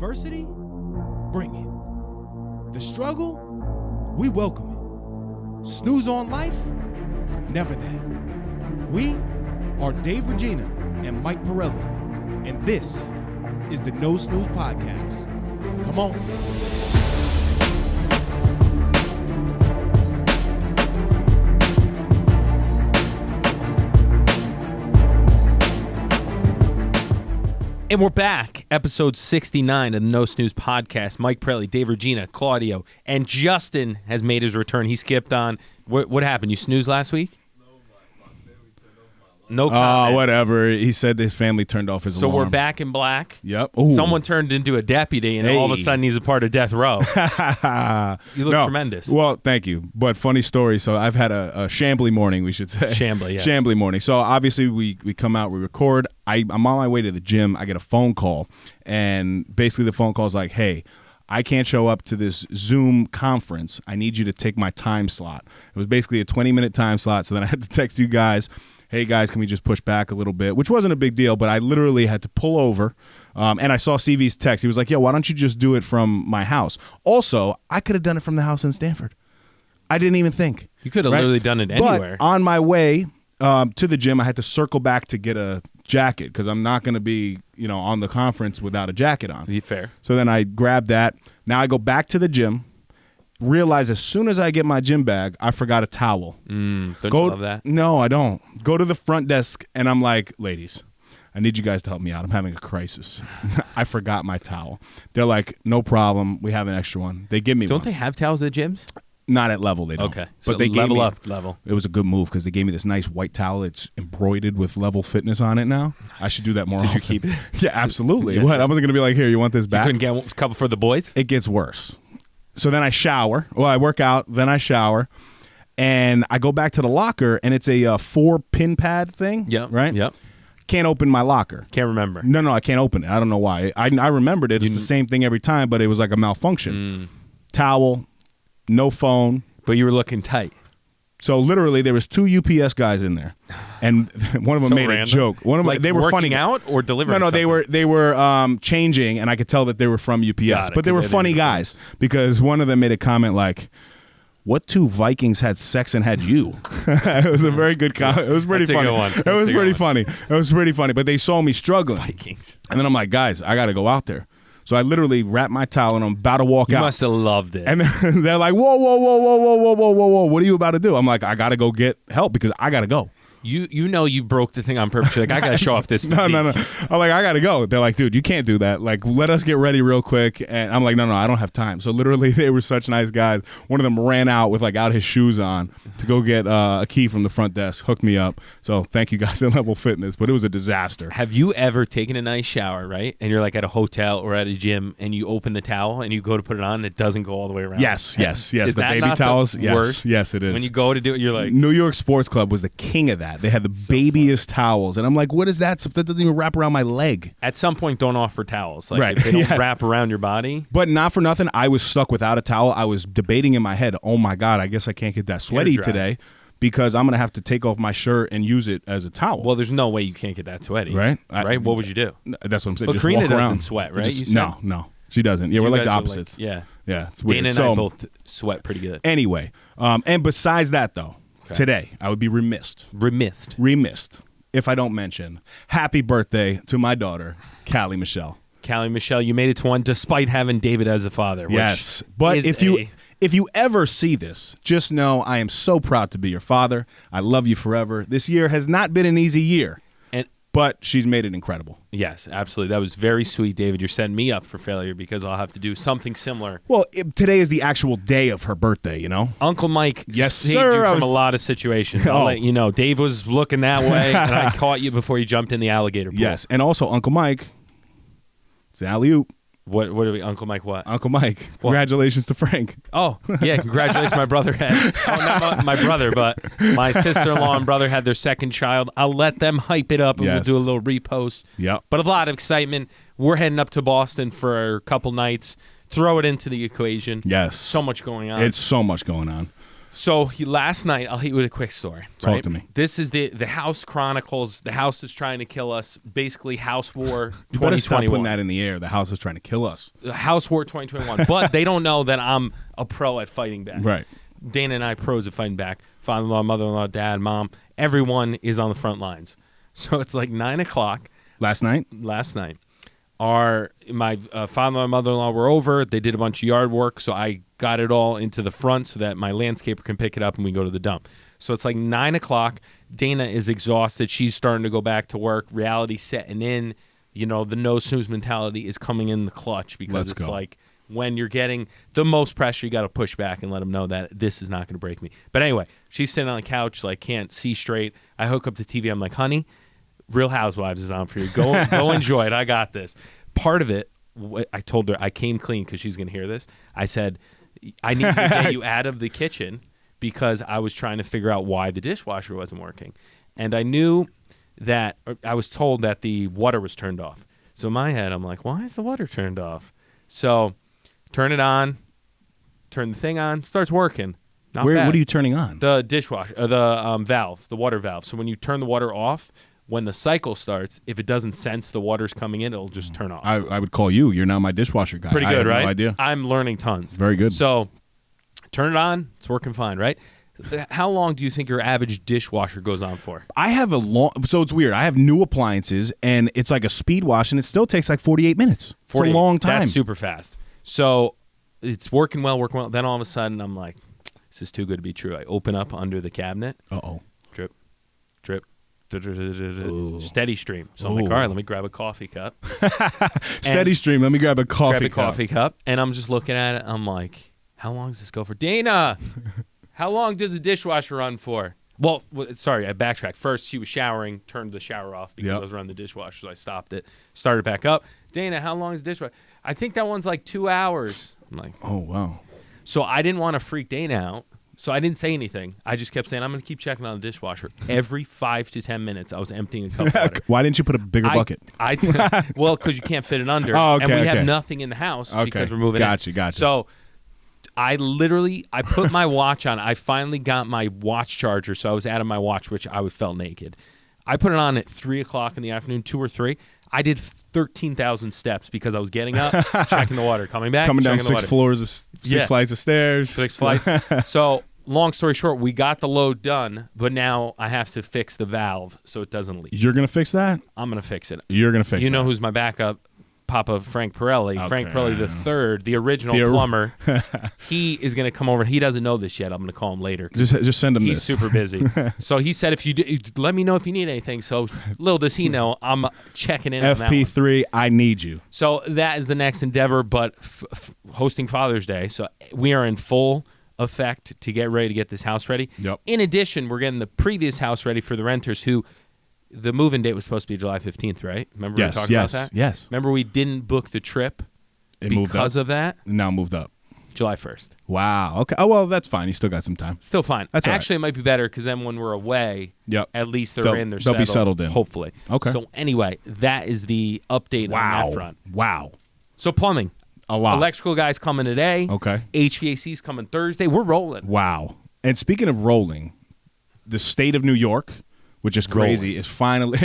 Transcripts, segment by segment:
adversity? Bring it. The struggle? We welcome it. Snooze on life? Never that. We are Dave Regina and Mike Pirelli, and this is the No Snooze Podcast. Come on. And we're back, episode 69 of the No Snooze Podcast. Mike Pirelli, Dave Regina, Claudio, and Justin has made his return. He skipped on. What happened? You snoozed last week? No comment. Whatever. He said his family turned off his alarm. So we're back in black. Yep. Ooh. Someone turned into a deputy, and all of a sudden he's a part of death row. You look tremendous. Well, thank you. But funny story. So I've had a shambly morning, we should say. Shambly, yes. Shambly morning. So obviously we come out, we record. I'm on my way to the gym. I get a phone call, and basically the phone call is like, hey, I can't show up to this Zoom conference. I need you to take my time slot. It was basically a 20-minute time slot, so then I had to text you guys, hey, guys, can we just push back a little bit? Which wasn't a big deal, but I literally had to pull over, and I saw CV's text. He was like, yo, why don't you just do it from my house? Also, I could have done it from the house in Stanford. I didn't even think. You could have literally done it anywhere. But on my way to the gym, I had to circle back to get a jacket because I'm not going to be, on the conference without a jacket on. Fair. So then I grabbed that. Now I go back to the gym. Realize as soon as I get my gym bag, I forgot a towel. Don't you love that? No, I don't. Go to the front desk, and I'm like, ladies, I need you guys to help me out. I'm having a crisis. I forgot my towel. They're like, no problem. We have an extra one. They give me one. Don't they have towels at gyms? Not at Level, they don't. Okay, but so they level up Level. It was a good move because they gave me this nice white towel. It's embroidered with Level Fitness on it now. I should do that more often. Did you keep it? Yeah, absolutely. Yeah. What? I wasn't going to be like, here, you want this back? You couldn't get a couple for the boys? It gets worse. So then I shower. Well, I work out, then I shower, and I go back to the locker, and it's a 4-pin pad thing. Yep. Right? Yep. Can't open my locker. Can't remember. No, I can't open it. I don't know why. I remembered it. It's the same thing every time, but it was like a malfunction. Towel, no phone. But you were looking tight. So literally, there was 2 UPS guys in there, and one of them made a joke. One of them, they were funny out or delivering. No, something? they were changing, and I could tell that they were from UPS. But they were funny guys because one of them made a comment like, "What 2 Vikings had sex and had you?" It was a very good comment. It was pretty funny. It was pretty funny. It was pretty funny. But they saw me struggling. Vikings. And then I'm like, guys, I got to go out there. So I literally wrapped my towel and I'm about to walk out. You must have loved it. And they're like, whoa, what are you about to do? I'm like, I got to go get help because I got to go. You broke the thing on purpose. You're like, I got to show off this physique. No. I'm like, I got to go. They're like, dude, you can't do that. Like, let us get ready real quick. And I'm like, no, I don't have time. So literally, they were such nice guys. One of them ran out with out his shoes on to go get a key from the front desk, hooked me up. So thank you guys at Level Fitness. But it was a disaster. Have you ever taken a nice shower, right? And you're like at a hotel or at a gym and you open the towel and you go to put it on and it doesn't go all the way around? Yes. Is the that baby not towels. The worst? Yes, it is. When you go to do it, you're like... New York Sports Club was the king of that. They had the babyest towels. And I'm like, what is that? That doesn't even wrap around my leg. At some point, don't offer towels. Like, right. If they don't wrap around your body. But not for nothing, I was stuck without a towel. I was debating in my head, oh my God, I guess I can't get that sweaty today because I'm going to have to take off my shirt and use it as a towel. Well, there's no way you can't get that sweady. Right? Right? What would you do? That's what I'm saying. But just Karina walk around. doesn't sweat, right? No. She doesn't. Yeah, we're like the opposites. Yeah, it's weird. Dana and I both sweat pretty good. Anyway, and besides that, though, today I would be remiss if I don't mention happy birthday to my daughter, Callie Michelle. Callie Michelle, you made it to 1 despite having David as a father. Yes, but if you ever see this, just know I am so proud to be your father. I love you forever. This year has not been an easy year, but she's made it incredible. Yes, absolutely. That was very sweet, David. You're setting me up for failure because I'll have to do something similar. Well, today is the actual day of her birthday, Uncle Mike saved you from a lot of situations. I'll let you know. Dave was looking that way, and I caught you before you jumped in the alligator pool. Yes, and also Uncle Mike, it's an alley-oop. What are we, Uncle Mike what? Uncle Mike, congratulations to Frank. Oh, yeah, congratulations. My brother not my brother, but my sister-in-law and brother had their second child. I'll let them hype it up, and we'll do a little repost. Yep. But a lot of excitement. We're heading up to Boston for a couple nights. Throw it into the equation. Yes. So much going on. It's so much going on. So last night, I'll hit you with a quick story. Talk right? to me. This is the House Chronicles. The house is trying to kill us. Basically, House War You better stop 2021. putting that in the air. The house is trying to kill us. House War 2021. But they don't know that I'm a pro at fighting back. Right. Dana and I pros at fighting back. Father-in-law, mother-in-law, dad, mom. Everyone is on the front lines. So it's like 9 o'clock. Last night? Last night. My father-in-law and mother-in-law were over. They did a bunch of yard work, so I got it all into the front so that my landscaper can pick it up and we go to the dump. So it's like 9 o'clock. Dana is exhausted. She's starting to go back to work. Reality setting in. You know, the no snooze mentality is coming in the clutch because it's like when you're getting the most pressure, you got to push back and let them know that this is not going to break me. But anyway, she's sitting on the couch, like can't see straight. I hook up the TV. I'm like, honey, Real Housewives is on for you. Go enjoy it. I got this. Part of it, I told her, I came clean because she's going to hear this. I said, I need to get you out of the kitchen because I was trying to figure out why the dishwasher wasn't working. And I knew that, I was told that the water was turned off. So in my head, I'm like, why is the water turned off? So turn it on, turn the thing on, starts working. Not bad. What are you turning on? The dishwasher, the valve, the water valve. So when you turn the water off, when the cycle starts, if it doesn't sense the water's coming in, it'll just turn off. I would call you. You're now my dishwasher guy. Pretty good, I have right? No idea. I'm learning tons. Very good. So turn it on. It's working fine, right? How long do you think your average dishwasher goes on for? I have so it's weird. I have new appliances, and it's like a speed wash, and it still takes like 48 minutes. It's a long time. That's super fast. So it's working well. Then all of a sudden, I'm like, this is too good to be true. I open up under the cabinet. Uh-oh. Drip, drip. Steady stream. So I'm like, all right, let me grab a coffee cup. Steady stream. Let me grab a coffee cup. And I'm just looking at it. I'm like, how long does this go for? Dana, how long does the dishwasher run for? Well, sorry, I backtracked. First, she was showering, turned the shower off because I was running the dishwasher, so I stopped it, started it back up. Dana, how long is the dishwasher? I think that one's like 2 hours. I'm like, oh, wow. So I didn't want to freak Dana out. So I didn't say anything. I just kept saying, I'm going to keep checking on the dishwasher. Every 5 to 10 minutes, I was emptying a cup of water. Why didn't you put a bigger bucket? Well, because you can't fit it under. Oh, okay, and we have nothing in the house because we're moving in. Gotcha. So I put my watch on. I finally got my watch charger, so I was out of my watch, which I felt naked. I put it on at 3 o'clock in the afternoon, 2 or 3. I did 13,000 steps because I was getting up, checking the water, coming back, coming down 6 floors, six flights of stairs. 6 flights. So long story short, we got the load done, but now I have to fix the valve so it doesn't leak. You're going to fix that? I'm going to fix it. You're going to fix it. You know who's my backup? Papa Frank Pirelli. Okay. Frank Pirelli the third, the original plumber. He is going to come over. He doesn't know this yet. I'm going to call him later. Just send him He's this. super busy. So he said, if you do, let me know if you need anything. So little does he know, I'm checking in on that one. FP3, I need you. So that is the next endeavor, but hosting Father's Day. So we are in full effect to get ready to get this house ready. Yep. In addition, we're getting the previous house ready for the renters who the move-in date was supposed to be July 15th, right? Remember we were talking about that? Yes. Remember we didn't book the trip because of that? Now moved up. July 1st. Wow. Okay. Oh, well, that's fine. You still got some time. Still fine. That's all right. Actually, it might be better because then when we're away, at least they'll they'll be settled in. Hopefully. Okay. So anyway, that is the update on that front. Wow. So plumbing. A lot. Electrical guys coming today. Okay. HVAC's coming Thursday. We're rolling. Wow. And speaking of rolling, the state of New York, which is crazy, is finally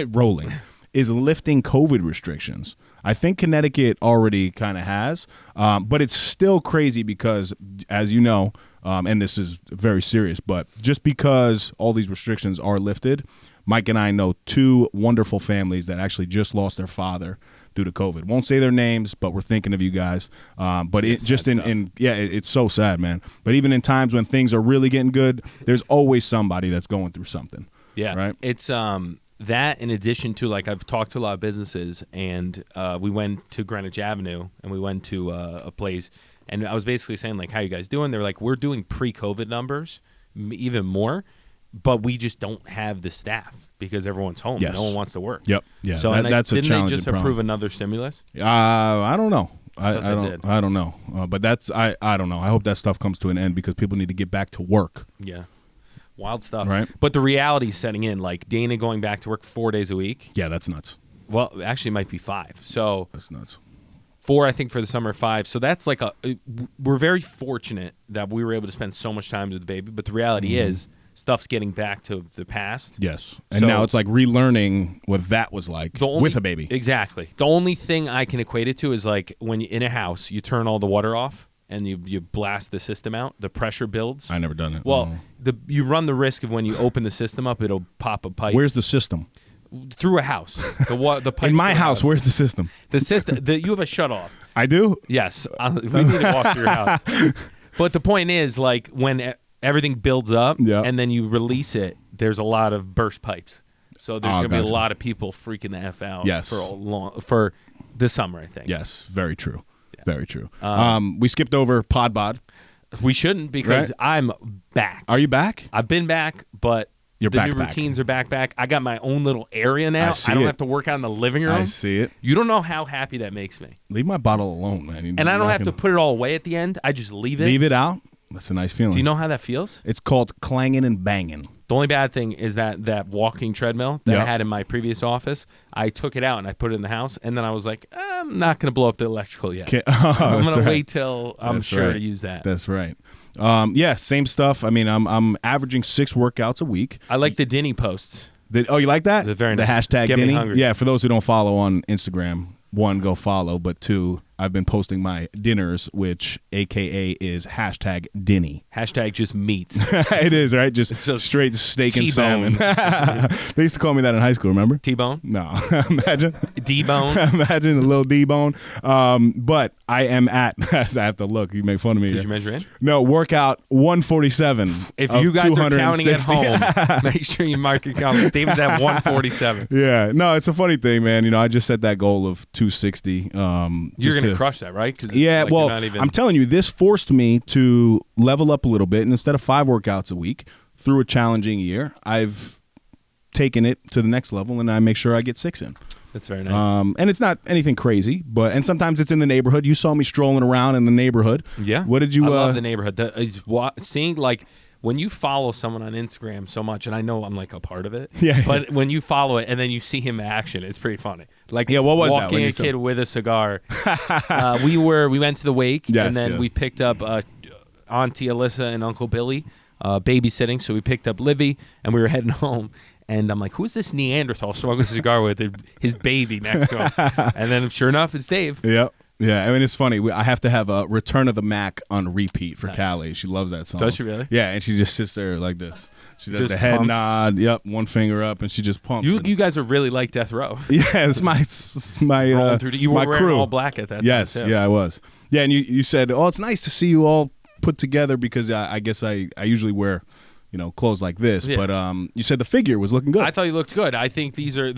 is lifting COVID restrictions. I think Connecticut already kind of has, but it's still crazy because, as you know, and this is very serious, but just because all these restrictions are lifted, Mike and I know 2 wonderful families that actually just lost their father due to COVID. Won't say their names, but we're thinking of you guys. But it just it's so sad, man. But even in times when things are really getting good, there's always somebody that's going through something. Yeah, right. It's that in addition to, like, I've talked to a lot of businesses, and we went to Greenwich Avenue and we went to a place, and I was basically saying, like, how you guys doing? They're like, we're doing pre-COVID numbers, even more, but we just don't have the staff because everyone's home. Yes. No one wants to work. Yep. Yeah. So that's a challenging didn't they just problem. approve another stimulus? I don't know. I don't know. But I don't know. I hope that stuff comes to an end because people need to get back to work. Yeah. Wild stuff. Right. But the reality is setting in, like Dana going back to work 4 days a week. Yeah, that's nuts. Well, actually it might be 5. So that's nuts. 4, I think, for the summer, 5. So that's like we're very fortunate that we were able to spend so much time with the baby. But the reality is, stuff's getting back to the past. Yes. And So- now it's like relearning what that was like with a baby. Exactly. The only thing I can equate it to is like when in a house, you turn all the water off and you blast the system out, the pressure builds. I never done it. Well, you run the risk of when you open the system up, it'll pop a pipe. Where's the system? Through a house. The pipe In my house, where's the system? the system. You have a shutoff. I do? Yes, we need to walk through your house. But the point is, like, when everything builds up Yeah. and then you release it, there's a lot of burst pipes. So there's going to be a gotcha. lot of people freaking the F out Yes. for this summer, I think. Yes, very true. Very true. We skipped over Podbod. We shouldn't because Right. I'm back. Are you back? I've been back, but You're the back, new back. routines are back. I got my own little area now. I see don't it. have to work out in the living room. I see it. You don't know how happy that makes me. Leave my bottle alone, man. And I don't have to put it all away at the end. I just leave it. Leave it out. That's a nice feeling. Do you know how that feels? It's called clanging and banging. The only bad thing is that walking treadmill that I Yeah. had in my previous office, I took it out and I put it in the house, and then I was like, I'm not going to blow up the electrical yet. I'm going to wait till I'm That's sure right. to use that. That's right. Yeah, same stuff. I mean, I'm averaging 6 workouts a week. I like the Dinny posts. Oh, you like that? They're very the nice. hashtag Get me Dinny? hungry. Yeah, for those who don't follow on Instagram, 1, go follow, but 2, I've been posting my dinners, which AKA is hashtag Dinny. Hashtag just meats. It is, right? Just just straight steak and salmon. T-bones. They used to call me that in high school, remember? T-bone? No. Imagine. D-bone? Imagine a little D-bone. But I am at, I have to look, you make fun of me. Did you measure in? No, workout 147. If of you guys are counting at 260. home, make sure you mark your comments. David's at 147. Yeah, no, it's a funny thing, man. You know, I just set that goal of 260. You're going to crush that, right? 'Cause it's Yeah, like well, you're not even... I'm telling you, this forced me to level up a little bit. And instead of 5 workouts a week through a challenging year, I've taken it to the next level, and I make sure I get 6 in. That's very nice. And it's not anything crazy, and sometimes it's in the neighborhood. You saw me strolling around in the neighborhood. Yeah. What did you? I love the neighborhood. Seeing like when you follow someone on Instagram so much, and I know I'm like a part of it. Yeah. But when you follow it and then you see him in action, it's pretty funny. Like Yeah, what was that when walking you a saw kid with a cigar. We went to the wake, Yes, and then yeah. we picked up Auntie Alyssa and Uncle Billy babysitting. So we picked up Livy, and we were heading home. And I'm like, who's this Neanderthal smoking a cigar with his baby next to him? And then sure enough, it's Dave. Yep. Yeah, I mean, it's funny. I have to have a Return of the Mac on repeat for Nice. Callie. She loves that song. Does she really? Yeah, and she just sits there like this. She does Just the head pumps. nod. Yep, one finger up, and she just pumps. You guys are really like Death Row. Yeah, it's my Rolling through. You were my wearing crew. all black at that Yes, time, too. yeah, I was. Yeah, and you said, oh, it's nice to see you all put together because I guess I usually wear, clothes like this. Yeah. But you said the figure was looking good. I thought you looked good. I think these are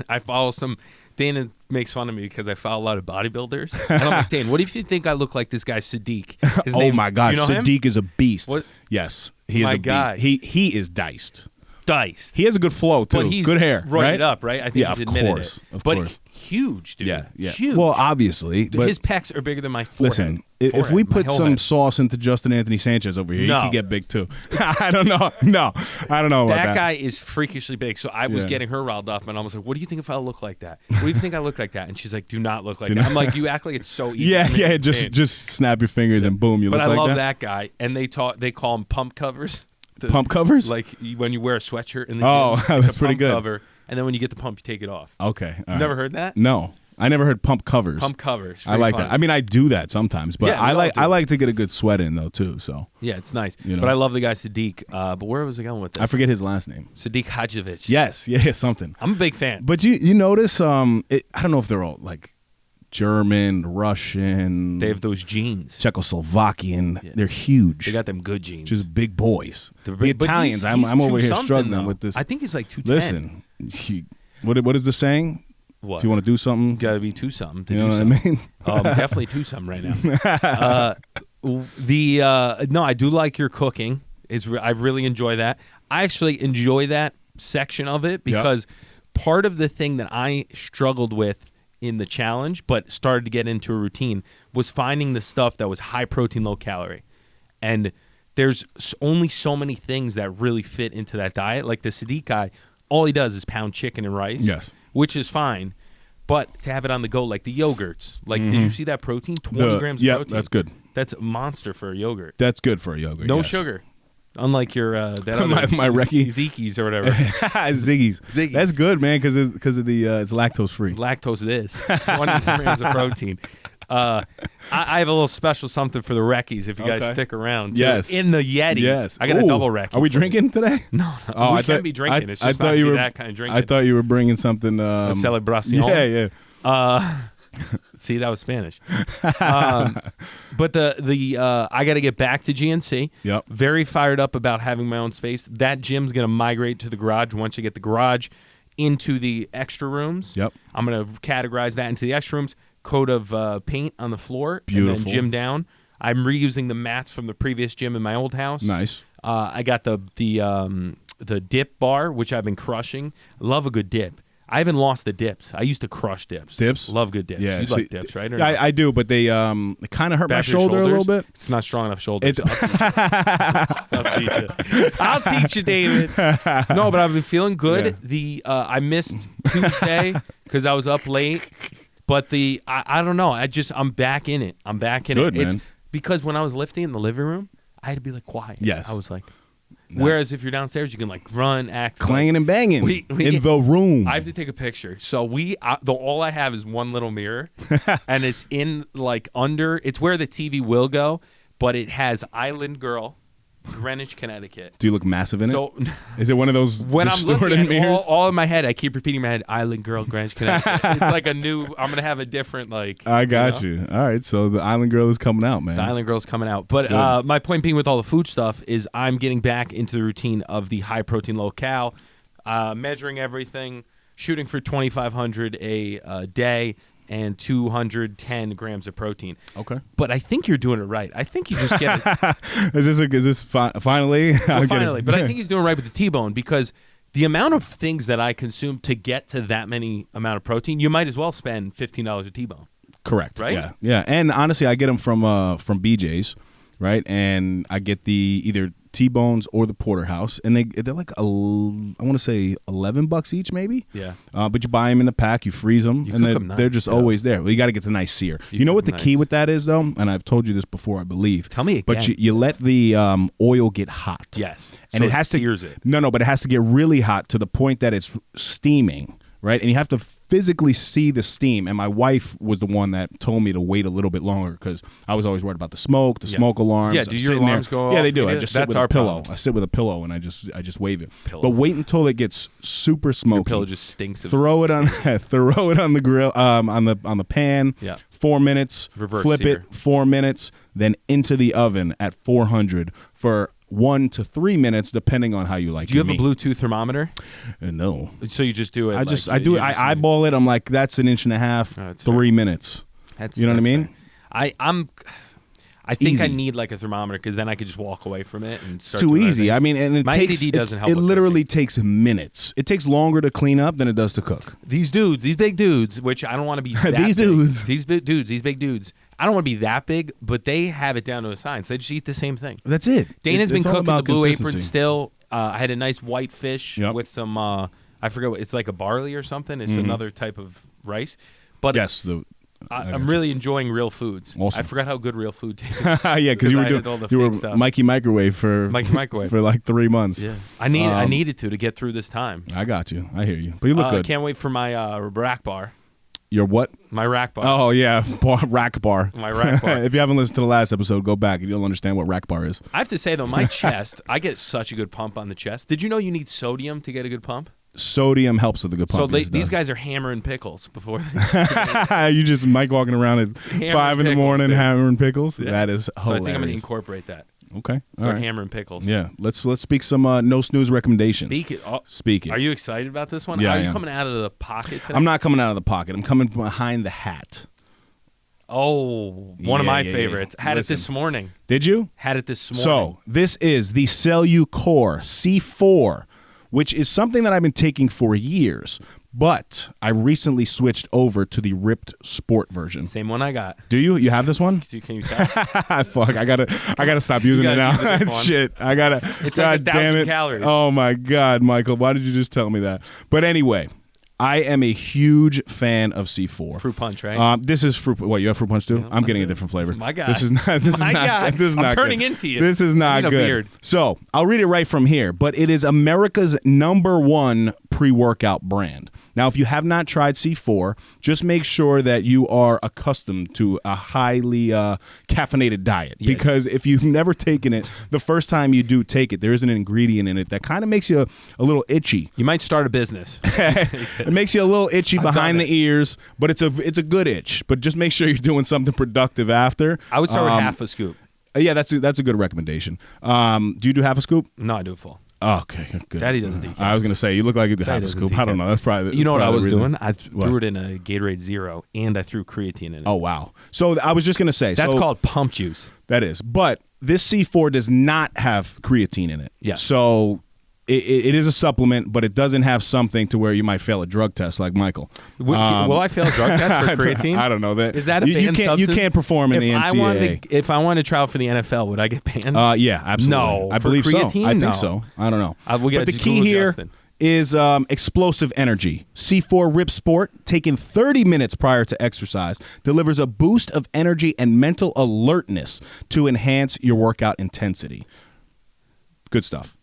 I follow some. Dana makes fun of me because I follow a lot of bodybuilders. And I'm like, Dane, what if you think I look like this guy Sadiq? His Oh name- my God, you know him? Sadiq is a beast. What? Yes, he is My a guy. beast. He is diced. Diced. He has a good flow too. But he's good hair, roided right? up, right? I think Yeah, he's of admitted course, it. of But course. huge, dude. Yeah. Huge. Well, obviously, but His pecs are bigger than my forehead. listen, if Forehead, we my put whole some head. sauce into Justin Anthony Sanchez over here, No. he could get big too. I don't know. No, I don't know about That that. guy is freakishly big. So I was Yeah. getting her riled up, and I was like, "What do you think if I look like that? What do you think I look like that?" And she's like, "Do not look like that." I'm like, "You act like it's so easy." Yeah, to make yeah. a change." Just snap your fingers and boom, you But look I like love that. that guy, and they call him pump covers. Pump covers? Like when you wear a sweatshirt in the Oh, gym, it's that's a pretty pump good. cover, and then when you get the pump, you take it off. Okay. all Never right. heard that? No, I never heard pump covers. Pump covers. I like Pretty that. fun. I mean, I do that sometimes, but Yeah, we I all like do. I like to get a good sweat in though too. So Yeah, it's nice. You know. But I love the guy Sadiq. But where was I going with this? I forget his last name. Sadiq Hadjovic. Yes, yeah, something. I'm a big fan. But you notice, I don't know if they're all like German, Russian, They have those jeans. Czechoslovakian. Yeah. They're huge. They got them good jeans. just big boys. They're The big- but Italians, he's I'm over here 2-something, struggling though. with this. I think he's like 210. Listen, what is the saying? What? If you want to do something, Got to be 2-something to you do know what something. I mean? I'm definitely 2-something right now. No, I do like your cooking. I really enjoy that. I actually enjoy that section of it because part of the thing that I struggled with in the challenge, but started to get into a routine, was finding the stuff that was high protein, low calorie. And there's only so many things that really fit into that diet. Like the Sadiq guy, all he does is pound chicken and rice, Yes. which is fine. But to have it on the go, like the yogurts. Like, did you see that protein? 20 grams of Yeah, protein. that's good. That's a monster for a yogurt. That's good for a yogurt. No yes. sugar. Unlike your that other my Recce. Zeki's or whatever. Ziggy's. That's good, man, because of the it's lactose free. Lactose it is. 20 grams of protein. I have a little special something for the Recce's if you guys stick around. Yes. In the Yeti. Yes. I got a double Recce. Are we drinking today? No. Oh, we can't be drinking. It's just not that kind of drinking. I thought you were bringing something. A celebración. Yeah. See, that was Spanish. But the I got to get back to GNC. Yep. Very fired up about having my own space. That gym's going to migrate to the garage once you get the garage into the extra rooms. Yep. I'm going to categorize that into the extra rooms. Coat of paint on the floor. Beautiful. And then gym down. I'm reusing the mats from the previous gym in my old house. Nice. I got the dip bar, which I've been crushing. Love a good dip. I haven't lost the dips. I used to crush dips. Dips? Love good dips. Yeah, You like dips, right? Or I do, but they kind of hurt my Back to your shoulder a little shoulders? bit. It's not strong enough shoulders. I'll teach you. I'll teach you, David. No, but I've been feeling good. Yeah. I missed Tuesday because I was up late. But I don't know. I'm back in it. I'm back in Good, it. It's man. because when I was lifting in the living room, I had to be like quiet. Yes. I was like. Whereas if you're downstairs, you can like run, act, Clanging and banging in the room. I have to take a picture. So all I have is one little mirror, and it's in like under. It's where the TV will go, but it has Island Girl, Greenwich, Connecticut. Do you look massive in So it? Is it one of those when I'm distorted looking at mirrors? all in my head, I keep repeating in my head, Island Girl, Greenwich, Connecticut. It's like a new. I'm gonna have a different like. I got you. All right, so the Island Girl is coming out, man. The Island Girl's coming out. But my point being with all the food stuff is I'm getting back into the routine of the high protein, low cal, measuring everything, shooting for 2,500 a day and 210 grams of protein. Okay. But I think you're doing it right. I think you just get it. Is this finally? Well, finally. But I think he's doing it right with the T-bone because the amount of things that I consume to get to that many amount of protein, you might as well spend $15 a T-bone. Correct. Right? Yeah. Yeah. And honestly, I get them from BJ's, right? And I get the either T-bones or the porterhouse, and they're like I want to say $11 each, maybe. Yeah. But you buy them in the pack, you freeze them, and cook 'em they're nice, just yeah. always there. Well, you got to get the nice sear. You know what the cook 'em key nice. with that is, though, and I've told you this before, I believe. Tell me again. But you let the oil get hot. Yes. And So it has to sears it. No, but it has to get really hot to the point that it's steaming, right? And you have to physically see the steam. And my wife was the one that told me to wait a little bit longer because I was always worried about the smoke alarms. Yeah, I'm do your sitting alarms there. go Yeah, off they do. I immediately? just sit That's with our a pillow. problem. I sit with a pillow and I just wave it. Pillow. But wait until it gets super smoky. Your pillow just stinks. Throw it on the grill on the pan. Yeah. 4 minutes. Reverse flip sear. it 4 minutes. Then into the oven at 400 for 1 to 3 minutes, depending on how you like. Do you have your a meat. Bluetooth thermometer? No. So you just do it. I do it. I just- eyeball it. I'm like, that's an inch and a half. Oh, that's 3 minutes. That's, You know what I that's mean? fair. I think I easy. need like a thermometer because then I could just walk away from it and It's start too doing other easy. I things. mean, and it My takes. ADD doesn't help. It with literally cooking. takes minutes. It takes longer to clean up than it does to cook. These big dudes, which I don't want to be. That These big. dudes. These big dudes. I don't want to be that big, but they have it down to a science. They just eat the same thing. That's it. Dana's been It's all cooking the about Blue Apron consistency. still. I had a nice white fish Yep. with some. I forget what it's like a barley or something. It's another type of rice. But Yes. I'm really enjoying real foods. Awesome. I forgot how good real food tastes. Yeah, because you I were had all the doing fake stuff. Mikey Microwave for Mikey Microwave. for like 3 months. Yeah, I needed to get through this time. I got you. I hear you. But you look I good. can't wait for my rack bar. Your what? My rack bar. Oh yeah, rack bar. My rack bar. If you haven't listened to the last episode, go back and you'll understand what rack bar is. I have to say though, my chest, I get such a good pump on the chest. Did you know you need sodium to get a good pump? Sodium helps with a good pump. So yes, it these does. guys are hammering pickles before. You just Mike walking around at Hammering 5 in the pickles, morning dude. hammering pickles. Yeah. That is So I hilarious. think I'm gonna incorporate that. Okay, all Start right. hammering pickles. Yeah, let's speak some no snooze recommendations. Speak it. Are you excited about this one? Yeah, Are I you am. coming out of the pocket today? I'm not coming out of the pocket. I'm coming behind the hat. Oh, one of my Yeah. favorites. Had Listen. it this morning. Did you? Had it this morning. So this is the Cellucor C4, which is something that I've been taking for years, but I recently switched over to the Ripped Sport version. Same one I got. Do you? You have this one? Can you tell? Fuck! I gotta stop using it gotta now. use a different one. Shit! I gotta. It's God like 1,000 damn it. calories. Oh my God, Michael! Why did you just tell me that? But anyway, I am a huge fan of C4. Fruit punch, right? This is fruit. What, you have fruit punch too? Yeah, I'm getting a different flavor. My guy. This is not. This My is not. guy. This is I'm not turning good. into you. This is not I need a good. beard. So I'll read it right from here. But it is America's #1 pre-workout brand. Now, if you have not tried C4, just make sure that you are accustomed to a highly caffeinated diet. Yeah. Because if you've never taken it, the first time you do take it, there is an ingredient in it that kind of makes you a little itchy. You might start a business. It makes you a little itchy behind the ears, but it's a good itch. But just make sure you're doing something productive after. I would start with half a scoop. Yeah, that's a good recommendation. Do you do half a scoop? No, I do a full. Oh, okay, good. Daddy doesn't decaf. I was gonna say you look like you do half a doesn't scoop. I don't decaf. know. That's probably You know what I probably was the reason. doing? I threw it in a Gatorade Zero, and I threw creatine in it. Oh wow. So I was just gonna say That's so called pump juice. that is, but this C4 does not have creatine in it. Yes. So. It is a supplement, but it doesn't have something to where you might fail a drug test like Michael. Will I fail a drug test for creatine? I don't know that. Is that a you banned can't substance? You can't perform in the NCAA. If I wanted to try out for the NFL, would I get banned? Yeah, absolutely. No, I for believe creatine? so. I No. think so. I don't know. We'll get but the to key Google here Justin. is explosive energy. C4 Rip Sport, taken 30 minutes prior to exercise, delivers a boost of energy and mental alertness to enhance your workout intensity. Good stuff.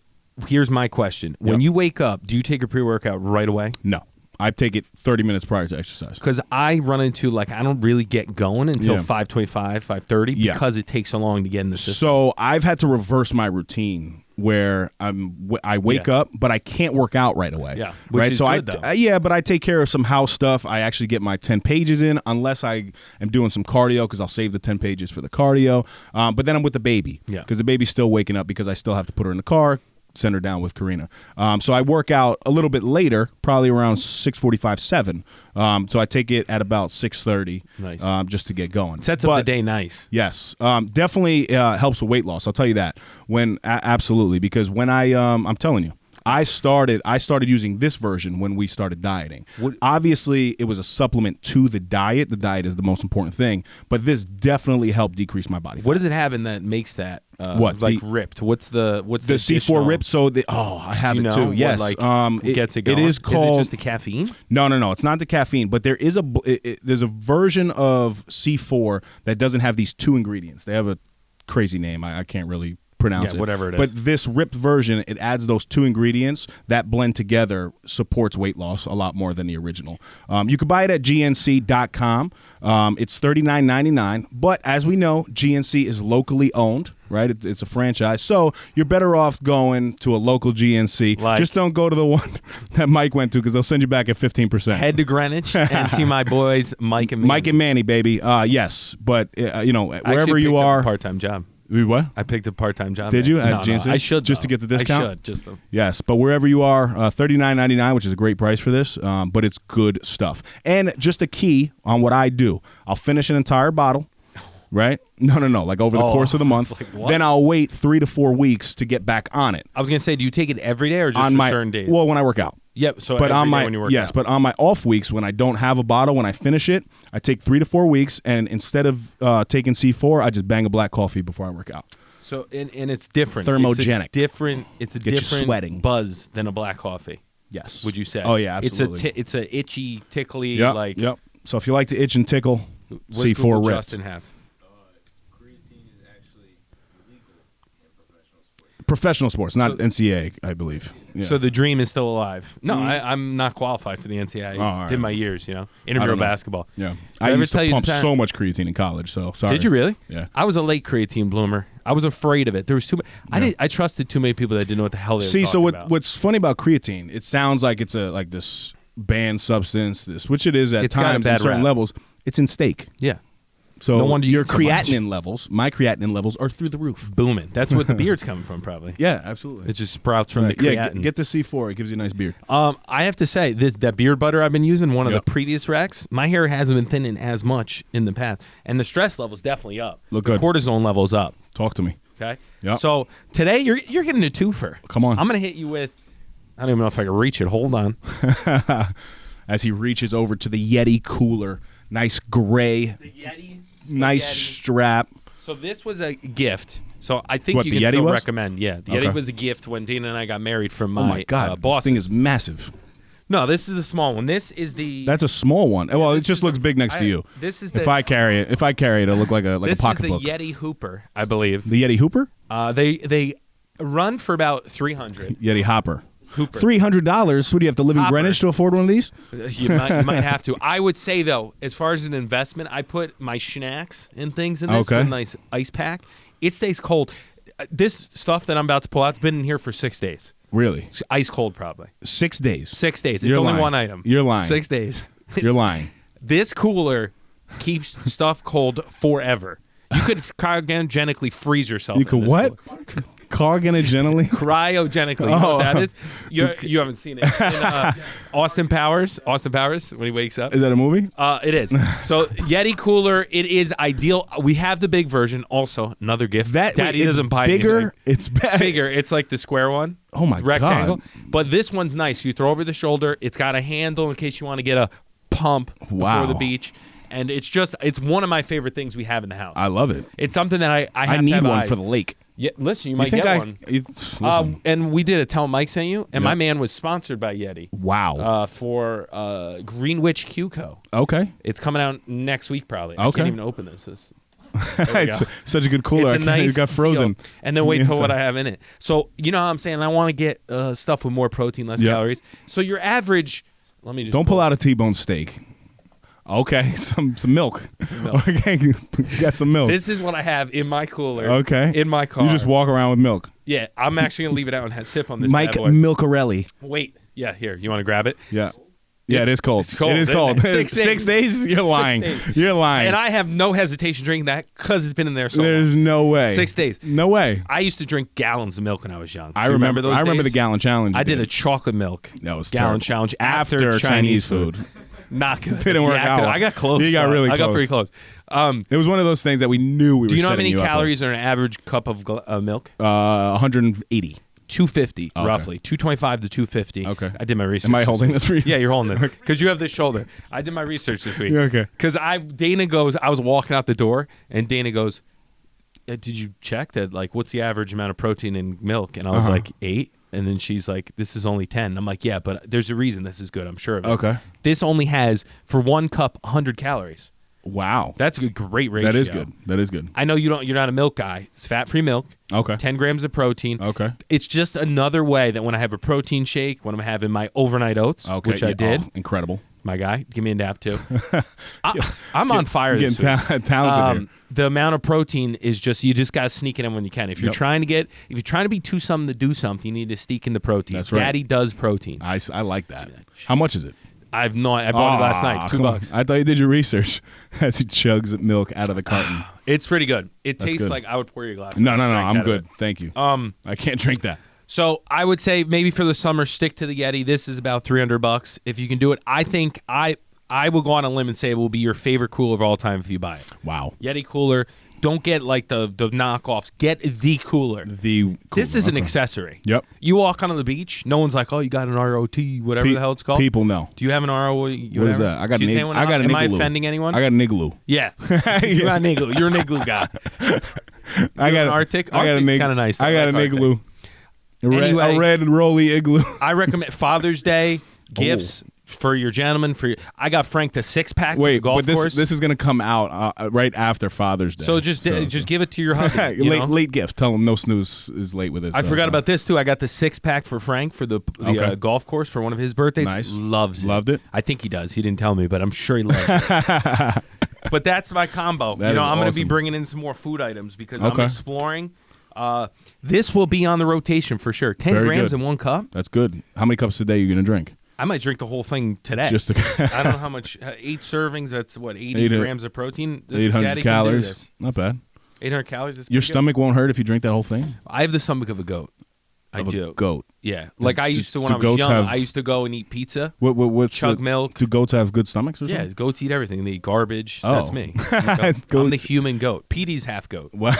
Here's my question. When you wake up, do you take a pre-workout right away? No. I take it 30 minutes prior to exercise. Because I run into, I don't really get going until 5:25, 5:30 because it takes so long to get in the system. So I've had to reverse my routine where I wake up, but I can't work out right away. Yeah, which right. is So good, though. but I take care of some house stuff. I actually get my 10 pages in, unless I am doing some cardio because I'll save the 10 pages for the cardio. But then I'm with the baby because the baby's still waking up because I still have to put her in the car. Send her down with Karina. So I work out a little bit later, probably around 6:45, 7. So I take it at about 6:30, Nice. just to get going. Sets up the day nice. Yes, definitely helps with weight loss. I'll tell you that. Absolutely, because when I'm telling you, I started using this version when we started dieting. Obviously, it was a supplement to the diet. The diet is the most important thing, but this definitely helped decrease my body fat. What does it have in that makes that ripped? What's the C4 Rip? So I have it too. Yes, gets it going. It is called. Is it just the caffeine? No. It's not the caffeine, but there is there's a version of C4 that doesn't have these two ingredients. They have a crazy name. I can't really pronounce it. Whatever it is. But this ripped version, it adds those two ingredients that blend together, supports weight loss a lot more than the original. You can buy it at gnc.com. It's $39.99. But as we know, GNC is locally owned, right? It's a franchise. So you're better off going to a local GNC. Just don't go to the one that Mike went to because they'll send you back at 15%. Head to Greenwich and see my boys, Mike and Manny. Mike and Manny, baby. Yes. But, wherever you are. A part-time job. What? I picked a part-time job. Did you? No, At GNC? I should, just to get the discount? I should. Just to. Yes, but wherever you are, $39.99, which is a great price for this, but it's good stuff. And just a key on what I do. I'll finish an entire bottle, right? No, like over the course of the month. Then I'll wait 3 to 4 weeks to get back on it. I was going to say, do you take it every day or just on for certain days? Well, when I work out. Yep. So but every on day my when you work out. but on my off weeks when I don't have a bottle, when I finish it, I take 3 to 4 weeks, and instead of taking C4, I just bang a black coffee before I work out. So and it's different. Thermogenic. It's a Get you different sweating. buzz than a black coffee. Yes. Would you say? Oh yeah, absolutely. It's a itchy, tickly Yep. So if you like to itch and tickle, what's C4 Google Ripped. Justin have? Creatine is actually illegal in professional sports. Professional sports, not NCAA, I believe. Yeah. So the dream is still alive. No, I'm not qualified for the NCAA. all Did right. my years, I intramural don't know. basketball. Yeah. Did I I ever used tell to you pump the time- so much creatine in college, so sorry. Did you really? Yeah. I was a late creatine bloomer. I was afraid of it. There was too many. I trusted too many people that didn't know what the hell they were See, talking so about. what's funny about creatine, it sounds like it's like this banned substance, which it is at It's got a times bad at certain rap. levels. It's in steak. Yeah. So No wonder you your eat so much. creatinine levels, my creatinine levels are through the roof. Booming. That's what the beard's coming from, probably. Yeah, absolutely. It just sprouts from the Yeah, creatine. get the C4. It gives you a nice beard. I have to say, that beard butter I've been using, one of Yep. the previous racks, my hair hasn't been thinning as much in the past. And the stress level's definitely up. Look the good. cortisone level's up. Talk to me. Okay? Yep. So today, you're getting a twofer. Come on. I'm going to hit you with, I don't even know if I can reach it. Hold on. As he reaches over to the Yeti cooler, nice gray, The Yeti. nice strap. So this was a gift. So I think What, you the can Yeti still was? recommend. Yeah, the Okay. Yeti was a gift when Dana and I got married from Oh my God, boss. this thing is massive. No, this is a small one. This is the. That's a small one. Well, it this just is looks big next to you. This is the. If I carry it, it'll look like a pocketbook. This is the Yeti Hooper, I believe. The Yeti Hooper? They run for about $300. Yeti Hopper. Hooper. $300. What do you have to live in Hopper. Greenwich to afford one of these? You might have to. I would say though, as far as an investment, I put my snacks and things in this with a nice ice pack. It stays cold. This stuff that I'm about to pull out's been in here for 6 days. Really? It's ice cold, probably. 6 days. 6 days. It's You're only lying. one item. You're lying. 6 days. You're lying. This cooler keeps stuff cold forever. You could cryogenically freeze yourself. You could what? Cryogenically? Cryogenically. You know what that is? You haven't seen it. In, Austin Powers, when he wakes up. Is that a movie? It is. So Yeti cooler, it is ideal. We have the big version. Also, another gift. Daddy doesn't buy bigger. anything. It's Bigger. It's like the square one. Oh my rectangle. God. But this one's nice. You throw over the shoulder. It's got a handle in case you want to get a pump before the beach. And it's one of my favorite things we have in the house. I love it. It's something that I have need to have one eyes. for the lake. Yeah, listen, you might think get one. Listen. And we did a Tell Mike sent you, and my man was sponsored by Yeti. Wow. For Greenwich Q-Co. Okay. It's coming out next week probably. I Okay. can't even open this. There we It's go. such a good cooler. It's a nice It got frozen. seal. And then wait till Inside. what I have in it. So you know how I'm saying I want to get stuff with more protein, less calories. So your average, let me just Don't pull out a T-bone steak. Okay, some milk. Okay, you got some milk. This is what I have in my cooler. Okay. In my car. You just walk around with milk. Yeah, I'm actually gonna leave it out and sip on this. Mike bad boy. Milcarelli. Wait. Yeah, here. You want to grab it? Yeah. Yeah, it is cold. It's cold. It is isn't cold. it? 6 days. 6 days? You're lying. 6 days. You're lying. And I have no hesitation drinking that because it's been in there so long. There's no way. 6 days. No way. I used to drink gallons of milk when I was young. I Do you remember those I remember the days? gallon challenge. I did a chocolate milk That was gallon terrible. challenge after Chinese food. Not good. Didn't work out. I got close. You got though. really I got close. pretty close. It was one of those things that we knew we were Do you know how setting many you up with. calories are in an average cup of milk? 180. 250, roughly. 225 to 250. Okay. I did my research. Am I holding this for you? Yeah, you're holding this. Because you have this shoulder. I did my research this week. Okay. Because Dana goes, I was walking out the door, and Dana goes, did you check that, like, what's the average amount of protein in milk? And I was like, 8. And then she's like, this is only 10. I'm like, yeah, but there's a reason this is good. I'm sure of it. Okay. This only has, for one cup, 100 calories. Wow. That's a great ratio. That is good. That is good. I know you're not a milk guy. It's fat-free milk. Okay. 10 grams of protein. Okay. It's just another way that when I have a protein shake, when I'm having my overnight oats, which I did. Oh, incredible. My guy, give me a nap too. I'm on fire this week. Getting talented here. The amount of protein is just, you just got to sneak it in when you can. If you're trying to be too something to do something, you need to sneak in the protein. That's right. Daddy does protein. I like that. How much is it? I bought it last night, $2. I thought you did your research as he chugs milk out of the carton. It's pretty good. It tastes good. like I would pour you a glass. No, but I drank I'm out of good. it. Thank you. I can't drink that. So I would say maybe for the summer, stick to the Yeti. This is about $300 if you can do it. I think I will go on a limb and say it will be your favorite cooler of all time if you buy it. Wow. Yeti cooler. Don't get like the knockoffs. Get the cooler. This is an accessory. Yep. You walk on the beach. No one's like, oh, you got an ROT, whatever the hell it's called. People know. Do you have an ROT? What is that? I got an igloo. Am I offending anyone? I got an igloo. Yeah. You're not an igloo. You're an igloo guy. I got an Arctic. I got Arctic's kind of nice. I got an Arctic. igloo. Anyway, a red rolly igloo. I recommend Father's Day gifts for your gentleman. I got Frank the 6-pack. Wait, golf but course. this is going to come out right after Father's Day. So just give it to your hubby. late gifts. Tell him No Snooze is late with it. I forgot about this too. I got the 6-pack for Frank for the golf course for one of his birthdays. Nice. Loved it. I think he does. He didn't tell me, but I'm sure he loves it. But that's my combo. That is I'm going to be awesome. bringing in some more food items because I'm exploring. This will be on the rotation for sure. 10 Very grams good. in one cup. That's good. How many cups a day are you going to drink? I might drink the whole thing today. I don't know how much. 8 servings. That's what 80 grams of protein. 800 Daddy calories. Can do this. Not bad. 800 calories. Is Your pretty good. stomach won't hurt if you drink that whole thing. I have the stomach of a goat. I do. Goat. Yeah, like I used to when do I was goats young. have- I used to go and eat pizza, What's chug milk. Do goats have good stomachs or Yeah, something? goats eat everything. They eat garbage. Oh. That's me. I'm the Goats- human goat. Petey's half goat. Wow.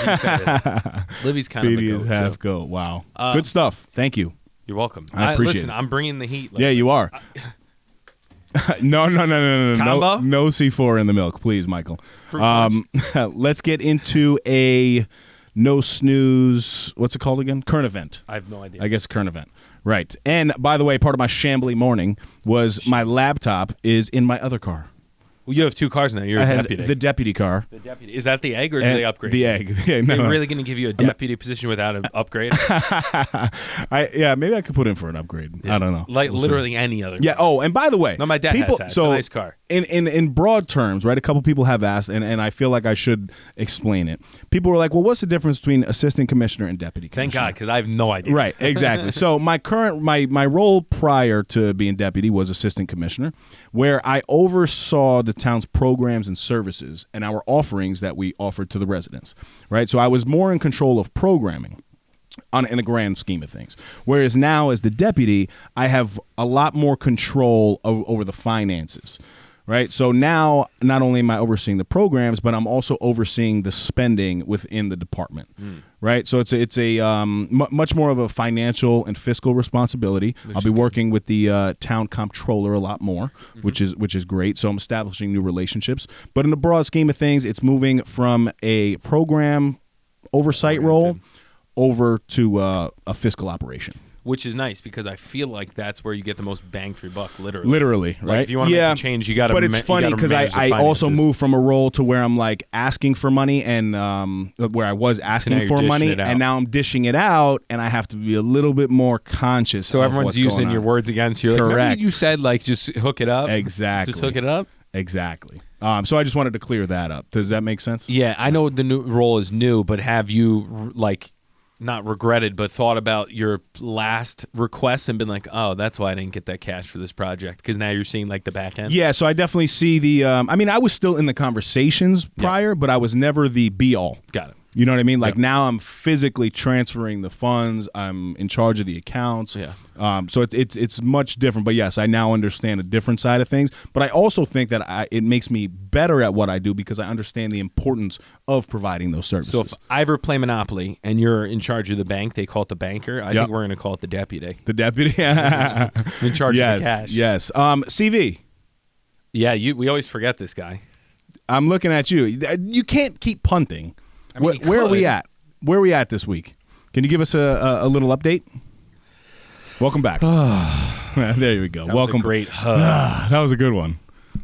Livy's kind of a Petey goat. is half too. goat. Wow. Good stuff. Thank you. You're welcome. I appreciate listen, it. I'm bringing the heat. Yeah, you are. No. Combo? No C4 in the milk, please, Michael. Let's get into a No Snooze. What's it called again? Current event. I have no idea. I guess current event. Right. And by the way, part of my shambly morning was my laptop is in my other car. Well, you have 2 cars now. You're I a had deputy. the deputy car. The deputy. Is that the egg, or do And they upgrade? the egg. Yeah, no, They're no. really going to give you a deputy position without an upgrade? Maybe I could put in for an upgrade. I don't know. Like We'll see. literally any other. Yeah. Oh, and by the way, No, my dad has that. It's a nice car. In broad terms, right? A couple people have asked, and I feel like I should explain it. People were like, "Well, what's the difference between assistant commissioner and deputy Thank commissioner?" God, because I have no idea. Right, exactly. So my role prior to being deputy was assistant commissioner, where I oversaw the town's programs and services and our offerings that we offered to the residents. Right, so I was more in control of programming in a grand scheme of things. Whereas now, as the deputy, I have a lot more control over the finances. Right, so now not only am I overseeing the programs, but I'm also overseeing the spending within the department. Right, so it's a much more of a financial and fiscal responsibility. I'll be working with the town comptroller a lot more, which is great. So I'm establishing new relationships. But in the broad scheme of things, it's moving from a program oversight role over to a fiscal operation. Which is nice, because I feel like that's where you get the most bang for your buck, literally. Literally, right? Like if you want to make a change, you got to. But it's funny because I also moved from a role to where I'm like asking for money, and where I was asking for money, and now I'm dishing it out, and I have to be a little bit more conscious. So of everyone's what's using going your on. words against you. Like, remember Correct. you said like just hook it up. Exactly. Just hook it up. Exactly. So I just wanted to clear that up. Does that make sense? Yeah, I know the new role is new, but have you like not regretted, but thought about your last request and been like, oh, that's why I didn't get that cash for this project? Because now you're seeing like the back end. Yeah, so I definitely see the. I mean, I was still in the conversations prior, but I was never the be all. Got it. You know what I mean? Like now I'm physically transferring the funds. I'm in charge of the accounts. Yeah. So it's much different. But yes, I now understand a different side of things. But I also think that it makes me better at what I do because I understand the importance of providing those services. So if I ever play Monopoly and you're in charge of the bank, they call it the banker. I think we're going to call it the deputy. The deputy? In charge of the cash. Yes. CV. Yeah, we always forget this guy. I'm looking at you. You can't keep punting. I mean, Where are we at? Where are we at this week? Can you give us a little update? Welcome back. There we go. That Welcome. was a great hug. That was a good one.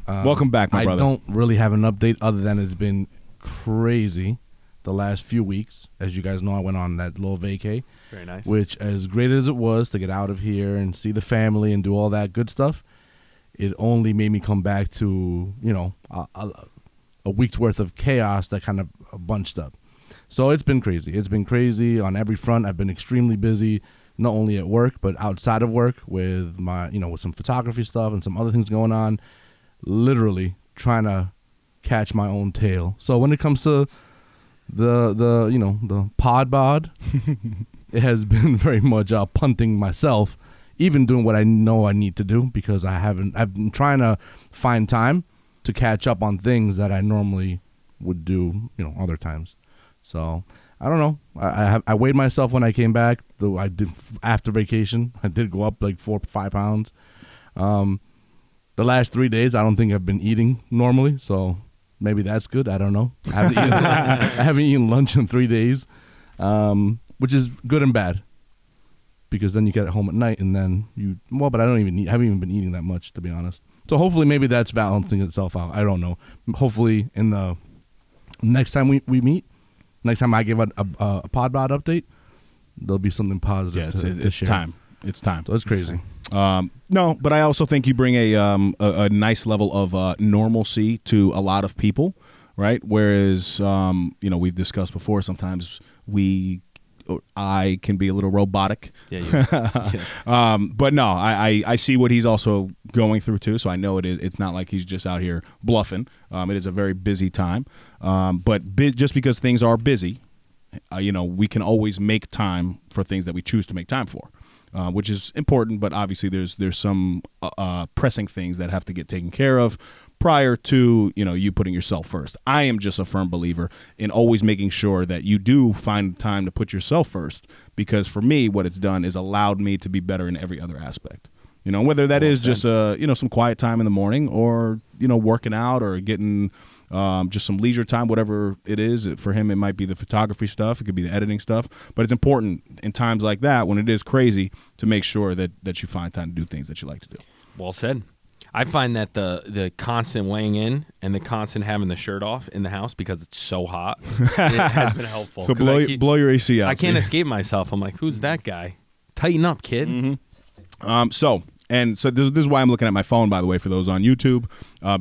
Welcome back, my brother. I don't really have an update other than it's been crazy the last few weeks. As you guys know, I went on that little vacay. Very nice. Which, as great as it was to get out of here and see the family and do all that good stuff, it only made me come back to, a week's worth of chaos that kind of bunched up. So it's been crazy. It's been crazy on every front. I've been extremely busy, not only at work, but outside of work with my, with some photography stuff and some other things going on, literally trying to catch my own tail. So when it comes to the pod bod, it has been very much punting myself, even doing what I know I need to do because I've been trying to find time to catch up on things that I normally would do, other times. So I don't know. I weighed myself when I came back. Though I did after vacation. I did go up like 4 or 5 pounds. The last 3 days, I don't think I've been eating normally. So maybe that's good. I don't know. I haven't eaten lunch in 3 days, which is good and bad. Because then you get home at night and then but I haven't even been eating that much, to be honest. So hopefully maybe that's balancing itself out. I don't know. Hopefully in the next time we meet, next time I give a Podbot update, there'll be something positive to share. Time. It's time. So it's crazy. No, but I also think you bring a nice level of normalcy to a lot of people, right? Whereas, we've discussed before, sometimes I can be a little robotic. Yeah. But no, I see what he's also going through too. So I know it's not like he's just out here bluffing. It is a very busy time. But just because things are busy, we can always make time for things that we choose to make time for, which is important. But obviously there's some pressing things that have to get taken care of prior to, you putting yourself first. I am just a firm believer in always making sure that you do find time to put yourself first, because for me, what it's done is allowed me to be better in every other aspect. Whether that is just some quiet time in the morning or, working out or getting just some leisure time, whatever it is. For him, it might be the photography stuff. It could be the editing stuff. But it's important in times like that, when it is crazy, to make sure that you find time to do things that you like to do. Well said. I find that the constant weighing in and the constant having the shirt off in the house because it's so hot, it has been helpful. So blow your AC out. I can't escape myself. I'm like, who's that guy? Tighten up, kid. Mm-hmm. So this is why I'm looking at my phone, by the way, for those on YouTube,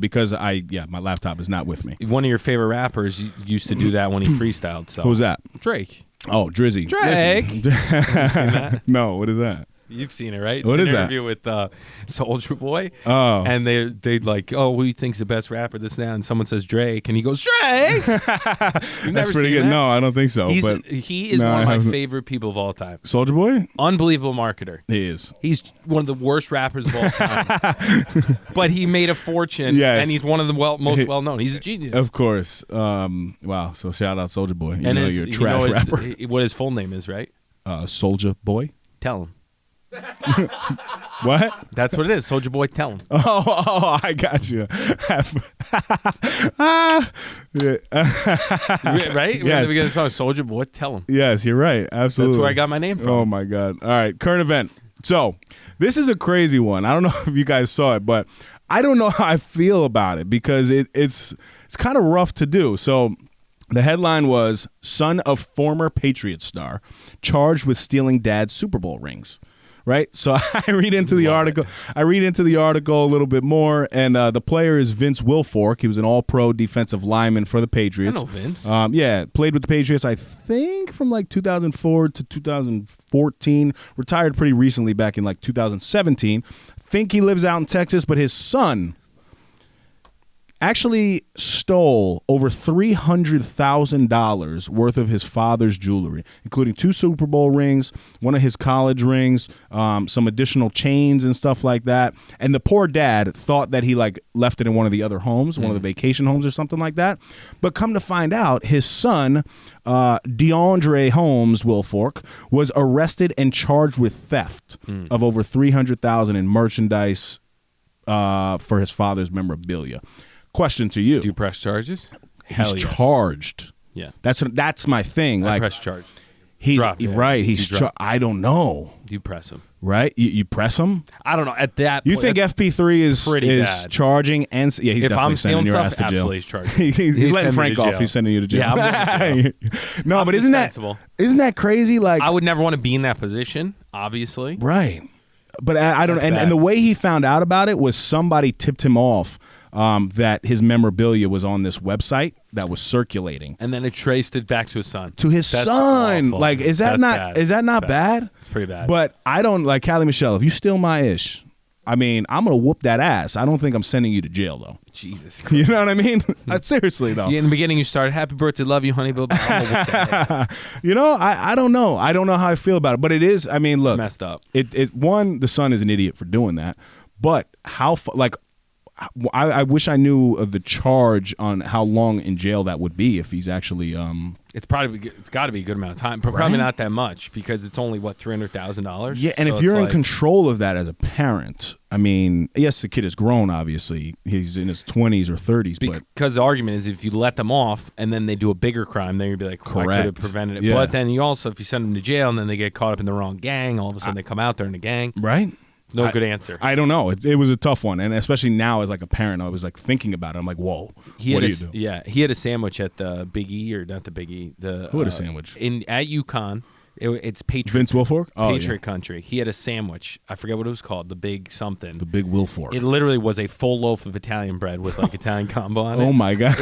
because my laptop is not with me. One of your favorite rappers used to do that when he freestyled. So Who's that? Drake. Oh, Drizzy. Drake. Have you seen that? No, what is that? You've seen it, right? It's What an is that? interview with Soulja Boy. Oh. And they like, oh, who do you think's the best rapper, this and that? And someone says Drake, and he goes, Drake! That's pretty good. That? No, I don't think so. He is No, one I of my haven't. favorite people of all time. Soulja Boy? Unbelievable marketer. He is. He's one of the worst rappers of all time. But he made a fortune, Yes. and he's one of the most well-known. He's a genius. Of course. Wow. So shout out Soulja Boy. You know his, you're a trash rapper. What his full name is, right? Soulja Boy? Tell him. What? That's what it is. Soulja Boy, tell him. Oh, I got you. Right? We're Yes. at the beginning of the song, Soulja Boy, tell him. Yes, you're right. Absolutely. That's where I got my name from. Oh my God. All right, current event. So this is a crazy one. I don't know if you guys saw it, but I don't know how I feel about it because it's kind of rough to do. So the headline was son of former Patriots star charged with stealing dad's Super Bowl rings. Right, so I read into the article. I read into the article a little bit more, and the player is Vince Wilfork. He was an All-Pro defensive lineman for the Patriots. I know Vince. Yeah, played with the Patriots, I think, from like 2004 to 2014. Retired pretty recently, back in like 2017. Think he lives out in Texas, but his son actually stole over $300,000 worth of his father's jewelry, including 2 Super Bowl rings, one of his college rings, some additional chains and stuff like that. And the poor dad thought that he like left it in one of the other homes, one of the vacation homes or something like that. But come to find out, his son, DeAndre Holmes Wilfork, was arrested and charged with theft of over $300,000 in merchandise for his father's memorabilia. Question to you. Do you press charges? He's Hell yes. charged. Yeah. That's my thing. I Like press charge. he's Drop, yeah. right. Do you He's drop? I don't know. You press him. Right? You press him. I don't know. At that You point, think that's FP3 is pretty bad. charging and yeah? He's if definitely I'm sending stealing your stuff, ass to jail. absolutely he's charging. he's letting sending me Frank to off. jail. He's sending you to jail. Yeah, I'm going to No, I'm but dispensable. isn't that crazy? Like I would never want to be in that position, obviously. right. But I don't. That's And bad. the way he found out about it was somebody tipped him off that his memorabilia was on this website that was circulating. And then it traced it back to his son. To his That's son. awful. Like, is that That's not bad. is that not It's bad? It's pretty bad. But I don't like Callie Michelle. If you steal my ish, I mean, I'm gonna whoop that ass. I don't think I'm sending you to jail though. Jesus You Christ. know what I mean? Seriously though. Yeah, in the beginning, you started, happy birthday, love you, honey. Blah, blah, blah. I'm gonna whoop that ass. You know, I don't know. I don't know how I feel about it. But it is. I mean, look, It's messed up. It one, the son is an idiot for doing that. But I wish I knew the charge on how long in jail that would be if he's actually. It's got to be a good amount of time, but Right? probably not that much because it's only what $300,000. Yeah, and So if you're it's in like- control of that as a parent, I mean, yes, the kid is grown. Obviously, he's in his 20s or 30s, but because the argument is if you let them off and then they do a bigger crime, then you'd be like, oh, I could have Correct. prevented it. Yeah. But then you also, if you send them to jail and then they get caught up in the wrong gang, all of a sudden they come out there in a gang. right. No good answer. I don't know. It was a tough one, and especially now as like a parent, I was like thinking about it. I'm like, whoa, what do you do? Yeah, he had a sandwich at the Big E, or not the Big E. Who had a sandwich? At UConn. It's Patriot. Vince Wilfork? Oh, Patriot country. He had a sandwich. I forget what it was called. The Big something. The big Wilfork. It literally was a full loaf of Italian bread with like Italian combo on it. Oh my god.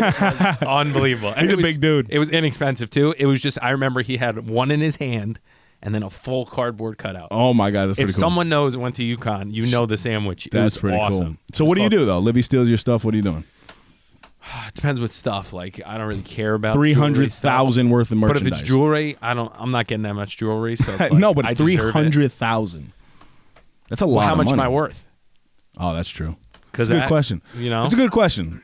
Unbelievable. And He's it a was- big dude. It was inexpensive too. It was just, I remember he had one in his hand and then a full cardboard cutout. Oh my god, that's If pretty cool. someone knows it went to UConn, you know the sandwich. It That's was pretty awesome. cool. So what do you do though? Livy steals your stuff. What are you doing? It depends what stuff. Like, I don't really care about jewelry stuff. 300,000 worth of But merchandise. if it's jewelry, I'm not getting that much jewelry. So it's like, no, but I deserve it. 300,000. That's a lot. Well, how of much money. am I worth? Oh, that's true. Because It's a good question. You know, It's a good question.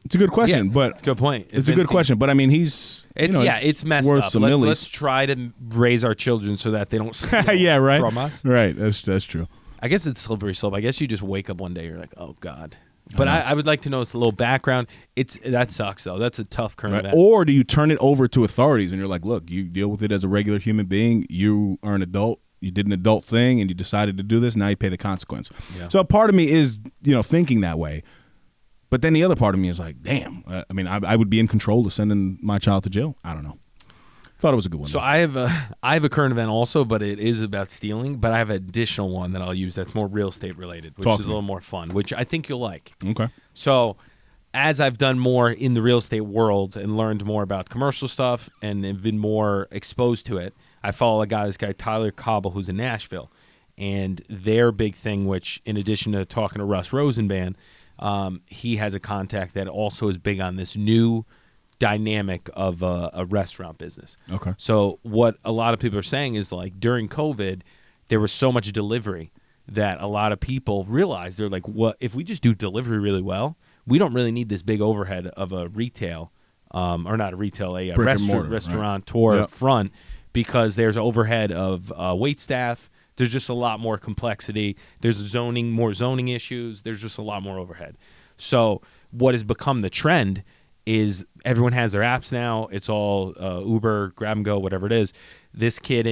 It's a good question, Yeah, but it's a good point. it's a good question. But I mean, he's It's messed worth up. some Let's millies. try to raise our children so that they don't steal yeah, right. from us. Right. That's true. I guess it's slippery slope. I guess you just wake up one day, you're like, oh God, But I would like to know a little background. That sucks though. That's a tough current event. Or do you turn it over to authorities and you're like, look, you deal with it as a regular human being. You are an adult. You did an adult thing and you decided to do this. Now you pay the consequence. Yeah. So a part of me is, thinking that way. But then the other part of me is like, damn. I would be in control of sending my child to jail. I don't know. Thought it was a good one. So I have a current event also, but it is about stealing. But I have an additional one that I'll use that's more real estate related, which is a little more fun, which I think you'll like. Okay. So as I've done more in the real estate world and learned more about commercial stuff and have been more exposed to it, I follow this guy Tyler Cobble, who's in Nashville, and their big thing, which in addition to talking to Russ Rosenband, he has a contact that also is big on this new dynamic of a restaurant business. Okay. So what a lot of people are saying is like during COVID, there was so much delivery that a lot of people realized they're like, what if we just do delivery really well? We don't really need this big overhead of a retail, or not a retail, a restaurateur Yep. front, because there's overhead of wait staff. There's just a lot more complexity. There's more zoning issues. There's just a lot more overhead. So what has become the trend is everyone has their apps now. It's all Uber, Grab and Go, whatever it is. This kid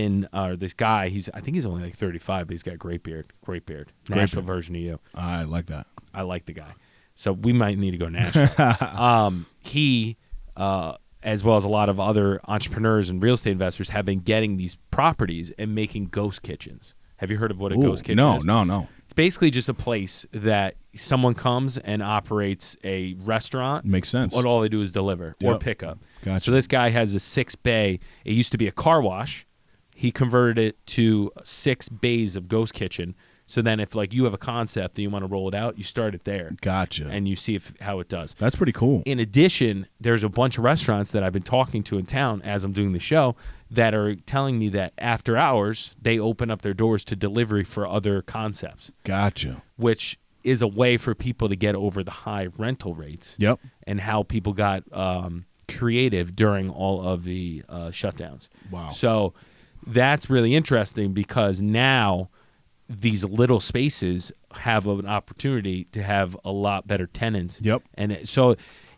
this guy, I think he's only like 35, but he's got great beard. Nashville version of you. I like that. I like the guy. So we might need to go Nashville. He, as well as a lot of other entrepreneurs and real estate investors, have been getting these properties and making ghost kitchens. Have you heard of what a ghost kitchen is? No. It's basically just a place that someone comes and operates a restaurant. Makes sense. But all they do is deliver or pick up. Gotcha. So this guy has a 6-bay. It used to be a car wash. He converted it to 6 bays of ghost kitchen. So then if like you have a concept and you want to roll it out, you start it there. Gotcha. And you see how it does. That's pretty cool. In addition, there's a bunch of restaurants that I've been talking to in town as I'm doing the show that are telling me that after hours, they open up their doors to delivery for other concepts. Gotcha. Which is a way for people to get over the high rental rates. Yep. And how people got creative during all of the shutdowns. Wow. So that's really interesting because now these little spaces have an opportunity to have a lot better tenants. Yep. And so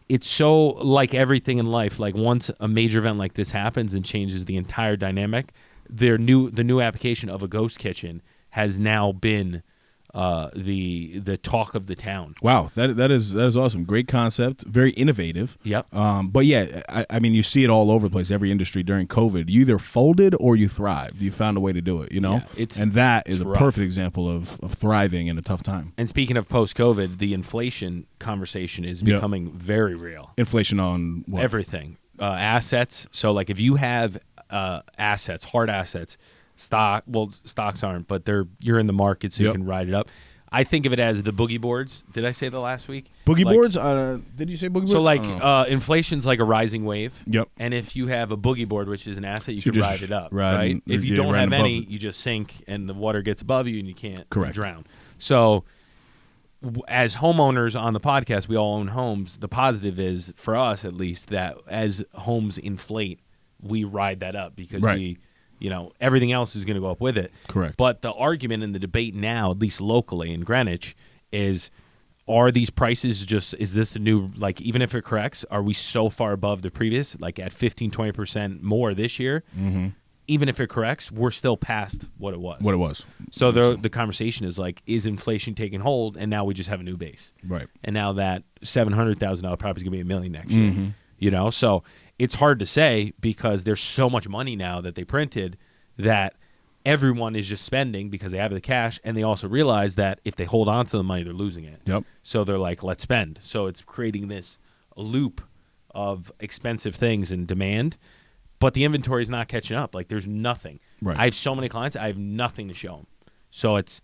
it's so like everything in life, like once a major event like this happens and changes the entire dynamic, the new application of a ghost kitchen has now been the talk of the town. Wow, that is awesome. Great concept, very innovative. Yep. But yeah, I mean, you see it all over the place. Every industry during COVID, you either folded or you thrived. You found a way to do it. Yeah, and that is a rough. perfect example of thriving in a tough time. And speaking of post-COVID, the inflation conversation is becoming very real. Inflation on what? Everything, assets. So like if you have assets, hard assets. Stocks aren't, but you're in the market, so you can ride it up. I think of it as the boogie boards. Did I say that last week? Boogie boards? Did you say boogie boards? So like inflation's like a rising wave. Yep. And if you have a boogie board, which is an asset, you can ride it up. Right. If you don't have any, you just sink and the water gets above you and you can't drown. So as homeowners on the podcast, we all own homes. The positive is, for us at least, that as homes inflate, we ride that up because everything else is going to go up with it. Correct. But the argument and the debate now, at least locally in Greenwich, is are these prices is this the new, like, even if it corrects, are we so far above the previous, like at 15-20% more this year? Mm-hmm. Even if it corrects, we're still past what it was. So the conversation is like, is inflation taking hold? And now we just have a new base. Right. And now that $700,000 property is going to be $1 million next year. So it's hard to say because there's so much money now that they printed that everyone is just spending because they have the cash, and they also realize that if they hold on to the money, they're losing it. Yep. So they're like, let's spend. So it's creating this loop of expensive things and demand, but the inventory is not catching up. Like there's nothing. Right. I have so many clients, I have nothing to show them. So it's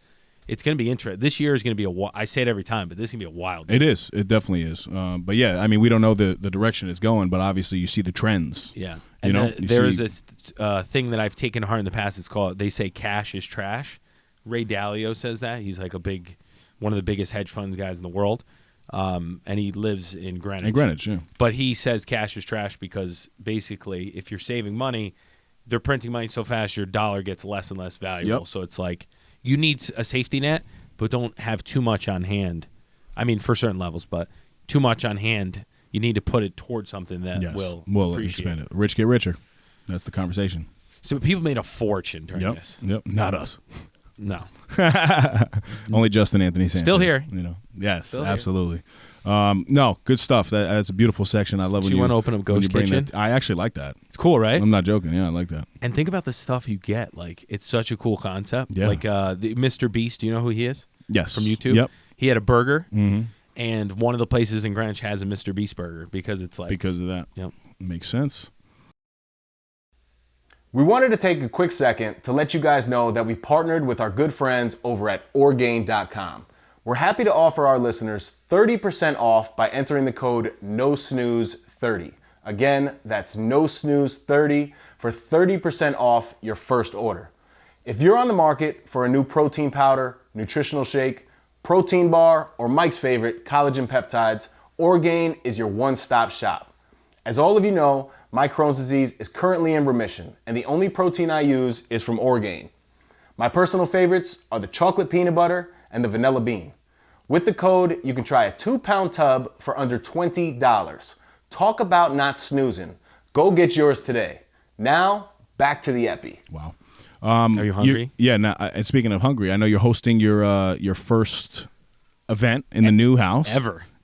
going to be interesting. This year is going to be I say it every time, but this is going to be a wild year. It is. It definitely is. But yeah, I mean, we don't know the direction it's going, but obviously you see the trends. Yeah. And there is this thing that I've taken to heart in the past. It's called, they say cash is trash. Ray Dalio says that. He's like one of the biggest hedge funds guys in the world. And he lives in Greenwich. In Greenwich, yeah. But he says cash is trash because basically if you're saving money, they're printing money so fast your dollar gets less and less valuable. Yep. So it's like, you need a safety net, but don't have too much on hand. I mean, for certain levels, but too much on hand, you need to put it towards something that will appreciate expand it. Rich get richer. That's the conversation. So people made a fortune during this. Yep. Not us. No. Only Justin Anthony Sanchez. Still here. Yes, Still here. absolutely. No, good stuff. That's a beautiful section. I love when you want to open up when you Ghost bring Kitchen? that. I actually like that. It's cool, right? I'm not joking. Yeah, I like that. And think about the stuff you get. Like, it's such a cool concept. Yeah. Like the Mr. Beast, do you know who he is? Yes. From YouTube? Yep. He had a burger, Mm-hmm. and one of the places in Greenwich has a Mr. Beast burger because it's like... Because of that. Yep. Makes sense. We wanted to take a quick second to let you guys know that we've partnered with our good friends over at Orgain.com. We're happy to offer our listeners 30% off by entering the code NoSnooze30. Again, that's NoSnooze30 for 30% off your first order. If you're on the market for a new protein powder, nutritional shake, protein bar, or Mike's favorite, collagen peptides, Orgain is your one-stop shop. As all of you know, my Crohn's disease is currently in remission, and the only protein I use is from Orgain. My personal favorites are the chocolate peanut butter and the vanilla bean. With the code, you can try a 2-pound tub for under $20. Talk about not snoozing. Go get yours today. Now, back to the epi. Wow. Are you hungry? And speaking of hungry, I know you're hosting your first event in the new house.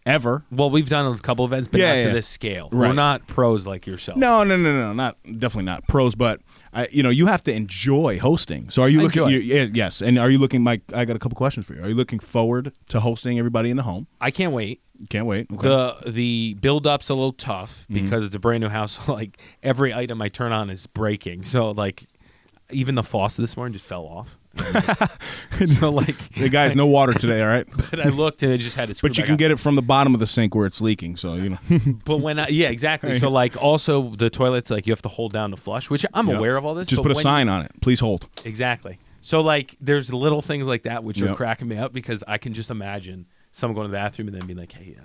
Ever. Well, we've done a couple events, but not to this scale. Right. We're not pros like yourself. No, not definitely not pros, but you have to enjoy hosting. So are you looking? Yes, and are you looking, Mike? I got a couple questions for you. Are you looking forward to hosting everybody in the home? I can't wait. Can't wait. Okay. The build up's a little tough because it's a brand new house. Like every item I turn on is breaking. So like even the faucet this morning just fell off. So like, hey guys, no water today, all right? But I looked and it just had to screw But you back can up. get it from the bottom of the sink where it's leaking, so you know. But when exactly. So like also the toilets, like you have to hold down to flush, which I'm aware of all this. Just but put a sign on it. Please hold. Exactly. So like there's little things like that which are cracking me up because I can just imagine someone going to the bathroom and then being like, "Hey,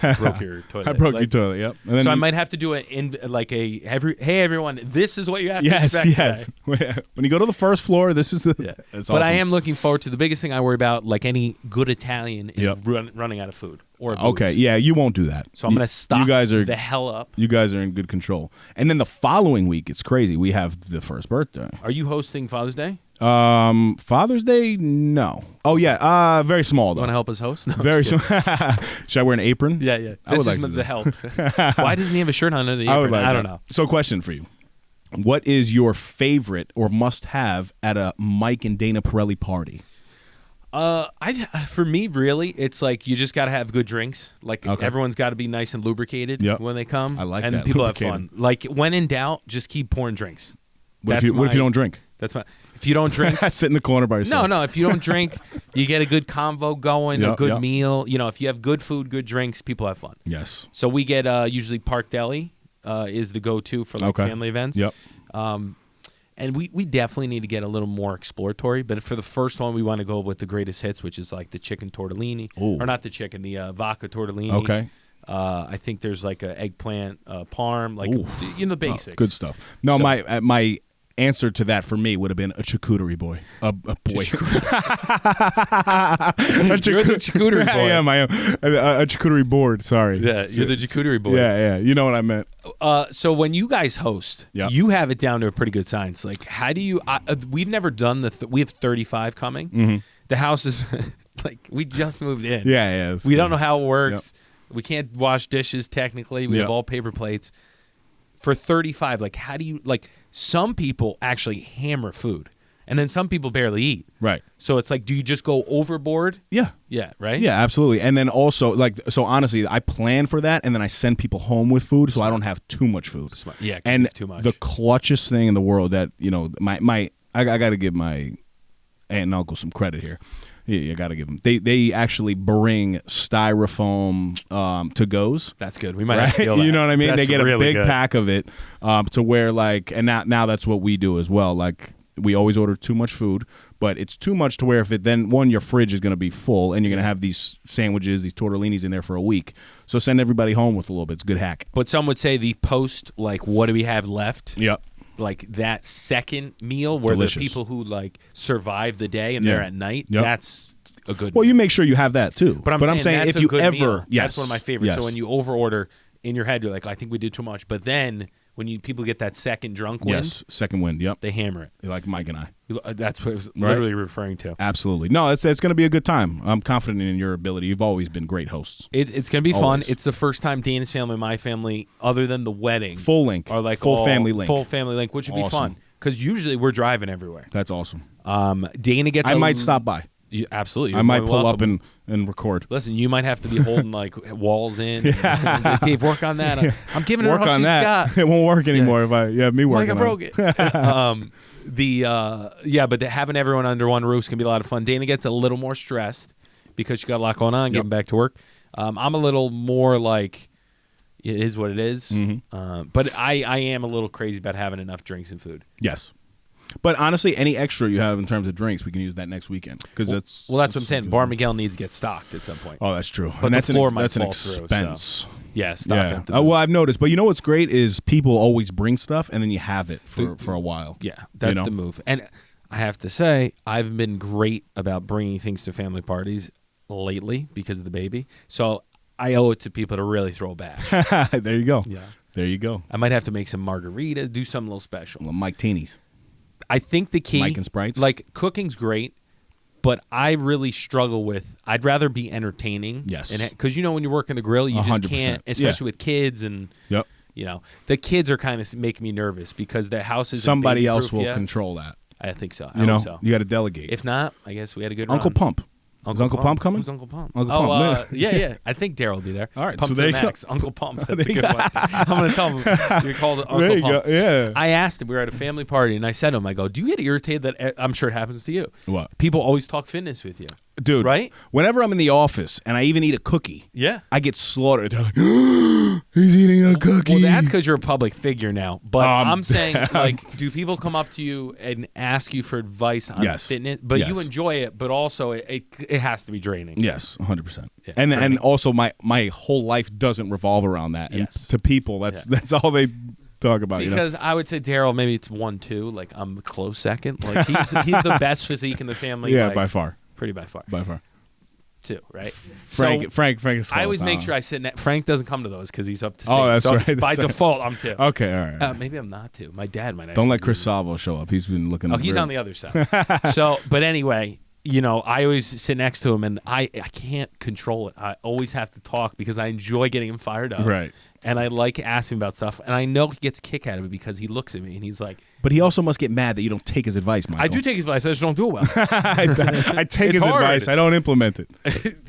I broke your toilet." I broke your toilet. Yep. And then so I might have to do it in like hey everyone, this is what you have to expect. Yes. When you go to the first floor, this is the. Yeah. It's But awesome. I am looking forward to the biggest thing I worry about, like any good Italian, is running out of food or booze. Okay, yeah, you won't do that. So I'm going to stock you guys are, the hell up. You guys are in good control. And then the following week, it's crazy. We have the first birthday. Are you hosting Father's Day? Father's Day? No. Oh yeah, very small though. Want to help us host? No, Very small. Should I wear an apron? Yeah. I would This like is to do the help. Why doesn't he have a shirt on under the I would apron? like I don't that. know. So, question for you: what is your favorite or must-have at a Mike and Dana Pirelli party? For me, really, it's like you just got to have good drinks. Like everyone's got to be nice and lubricated when they come. I like and that. people Lubricated. have fun. Like when in doubt, just keep pouring drinks. What if you don't drink? If you don't drink, Sit in the corner by yourself. No. If you don't drink, you get a good convo going, a good meal. You know, if you have good food, good drinks, people have fun. Yes. So we get usually Park Deli is the go-to for like family events. Yep. And we definitely need to get a little more exploratory. But for the first one, we want to go with the greatest hits, which is like the chicken tortellini. Ooh. Or not the chicken, the vodka tortellini. Okay. I think there's like a eggplant parm, like the basics. Good stuff. No, my answer to that for me would have been a charcuterie boy. A boy. You're the charcuterie boy. I am. A charcuterie board. Sorry. Yeah, you're the charcuterie boy. Yeah. You know what I meant. So when you guys host, you have it down to a pretty good science. Like, how do you? We've never done we have 35 coming. Mm-hmm. The house is like we just moved in. Yeah. We don't know how it works. We can't wash dishes technically. We have all paper plates. For 35, like how do you like? Some people actually hammer food, and then some people barely eat. Right. So it's like, do you just go overboard? Yeah. Yeah. Right. Yeah, absolutely. And then also, so honestly, I plan for that, and then I send people home with food, so I don't have too much food. Yeah, 'cause and it's too much. The clutchest thing in the world that I got to give my aunt and uncle some credit here. Yeah, you got to give them. They actually bring styrofoam to goes. That's good. We might have to steal that. You know what I mean? That's they get really a big good. pack of it to where and now that's what we do as well. Like we always order too much food, but it's too much to where if it then your fridge is going to be full and you're going to have these sandwiches, these tortellinis in there for a week. So send everybody home with a little bit. It's a good hack. But some would say the post, like, what do we have left? Yep. Like that second meal where Delicious. the people who like survive the day and they're at night, Yep. that's a good. Well, meal. you make sure you have that too. But I'm saying that's if a you good ever, meal. yes, That's one of my favorites. yes. So when you overorder in your head, you're like, I think we did too much. But then when people get that second drunk wind, yes, second wind, yep, they hammer it. like Mike and I. That's what I was literally referring to. Absolutely, no, it's going to be a good time. I'm confident in your ability. You've always been great hosts. It's going to be Always. fun. It's the first time Dana's family and my family, other than the wedding, Full link, are like full all family link, full family link, which would be Awesome. fun because usually we're driving everywhere. That's awesome. Dana gets. I might stop by. Absolutely, I might pull up and record. Listen, you might have to be holding like walls in. Like, Dave, work on that. I'm giving her Work all on she's that. got. It won't work anymore if me working. Like I on broke it. But having everyone under one roof is gonna be a lot of fun. Dana gets a little more stressed because she got a lot going on, getting back to work. I'm a little more like, it is what it is. But I am a little crazy about having enough drinks and food. Yes. But honestly, any extra you have in terms of drinks, we can use that next weekend because That's what I'm saying. Bar Miguel needs to get stocked at some point. Oh, that's true. But and the that's floor an, might that's an fall through, expense. so. Yeah, stock Yeah. it. Well, I've noticed. But you know what's great is people always bring stuff and then you have it for a while. Yeah, that's know? the move. And I have to say, I've been great about bringing things to family parties lately because of the baby. So I owe it to people to really throw back. There you go. Yeah. There you go. I might have to make some margaritas, do something a little special. Well, Mike Teenies. I think the key, Mike and Sprites? like cooking's great, but I really struggle with. I'd rather be entertaining. Yes. Because when you work in the grill, you just 100%. can't, especially with kids and. Yep. The kids are kind of making me nervous because the house is Somebody else will yet. control that. I think so. You know, so. you got to delegate. If not, I guess we had a good Uncle run. Pump. Is Uncle Pump coming? Who's Uncle Pump? Uncle oh, Pump. yeah. I think Daryl will be there. All right, Pump so to there the you go. max. Uncle Pump. That's a good one. I'm going to tell him you called it Uncle There you Pump. go. Yeah. I asked him. We were at a family party, and I said to him, I go, do you get irritated that I'm sure it happens to you? What? People always talk fitness with you. Dude, Right? Whenever I'm in the office and I even eat a cookie, Yeah. I get slaughtered. They're like, he's eating a cookie. Well, that's because you're a public figure now. But I'm saying, like, do people come up to you and ask you for advice on Yes. fitness? But Yes. you enjoy it, but also it has to be draining. Yes, 100%. Yeah, and for me. also my whole life doesn't revolve around that. And Yes. to people, that's all they talk about. Because I would say Daryl, maybe it's 1-2. Like I'm a close second. Like he's the best physique in the family. Yeah, like, by far. pretty by far. By far. 2, right? Frank So, is close. I always make don't sure I sit. Frank doesn't come to those because he's up to state. Oh, that's so right, By that's right. default, I'm 2. Okay, all right. Maybe I'm not 2. My dad might. Don't actually let Chris be. Salvo show up. He's been looking. Oh, he's on the other side. So, but anyway, I always sit next to him, and I can't control it. I always have to talk because I enjoy getting him fired up. Right. And I like asking him about stuff, and I know he gets a kick out of it because he looks at me and he's like, But he also must get mad that you don't take his advice, Michael. I do take his advice. I just don't do it well. I take It's his hard. advice. I don't implement it.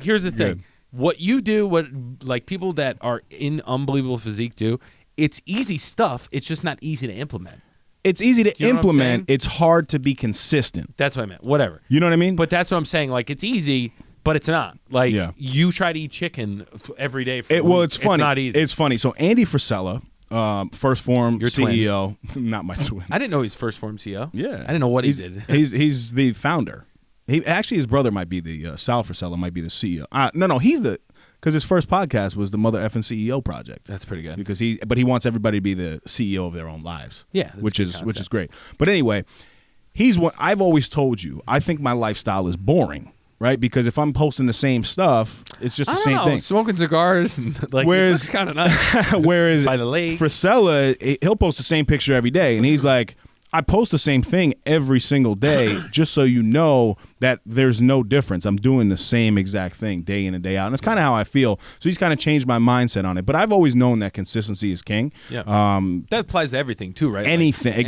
Here's the thing. Good. What you do, what like people that are in unbelievable physique do, it's easy stuff. It's just not easy to implement. It's easy to You know what I'm implement. saying? It's hard to be consistent. That's what I meant. Whatever. You know what I mean? But that's what I'm saying. Like it's easy, but it's not. Like Yeah. you try to eat chicken every day for a Well, week. it's funny. It's not easy. It's funny. So Andy Frisella, First Form Your twin. CEO, not my twin. I didn't know he's first form CEO. Yeah, I didn't know what he did. He's the founder. He actually his brother might be the Sal Frisella might be the CEO. No, he's because his first podcast was the Mother Effing CEO Project. That's pretty good. Because he wants everybody to be the CEO of their own lives. Yeah, that's which a good is concept. great. But anyway, he's what I've always told you. I think my lifestyle is boring, right? Because if I'm posting the same stuff, it's just the I same don't know, thing. smoking cigars and like Whereas- it's kind of nice. Whereas By the lake. Frisella, he'll post the same picture every day, and he's like, I post the same thing every single day just so you know that there's no difference. I'm doing the same exact thing day in and day out. And that's kind of how I feel. So he's kind of changed my mindset on it. But I've always known that consistency is king. Yeah. That applies to everything too, right? Like, Anything. anything.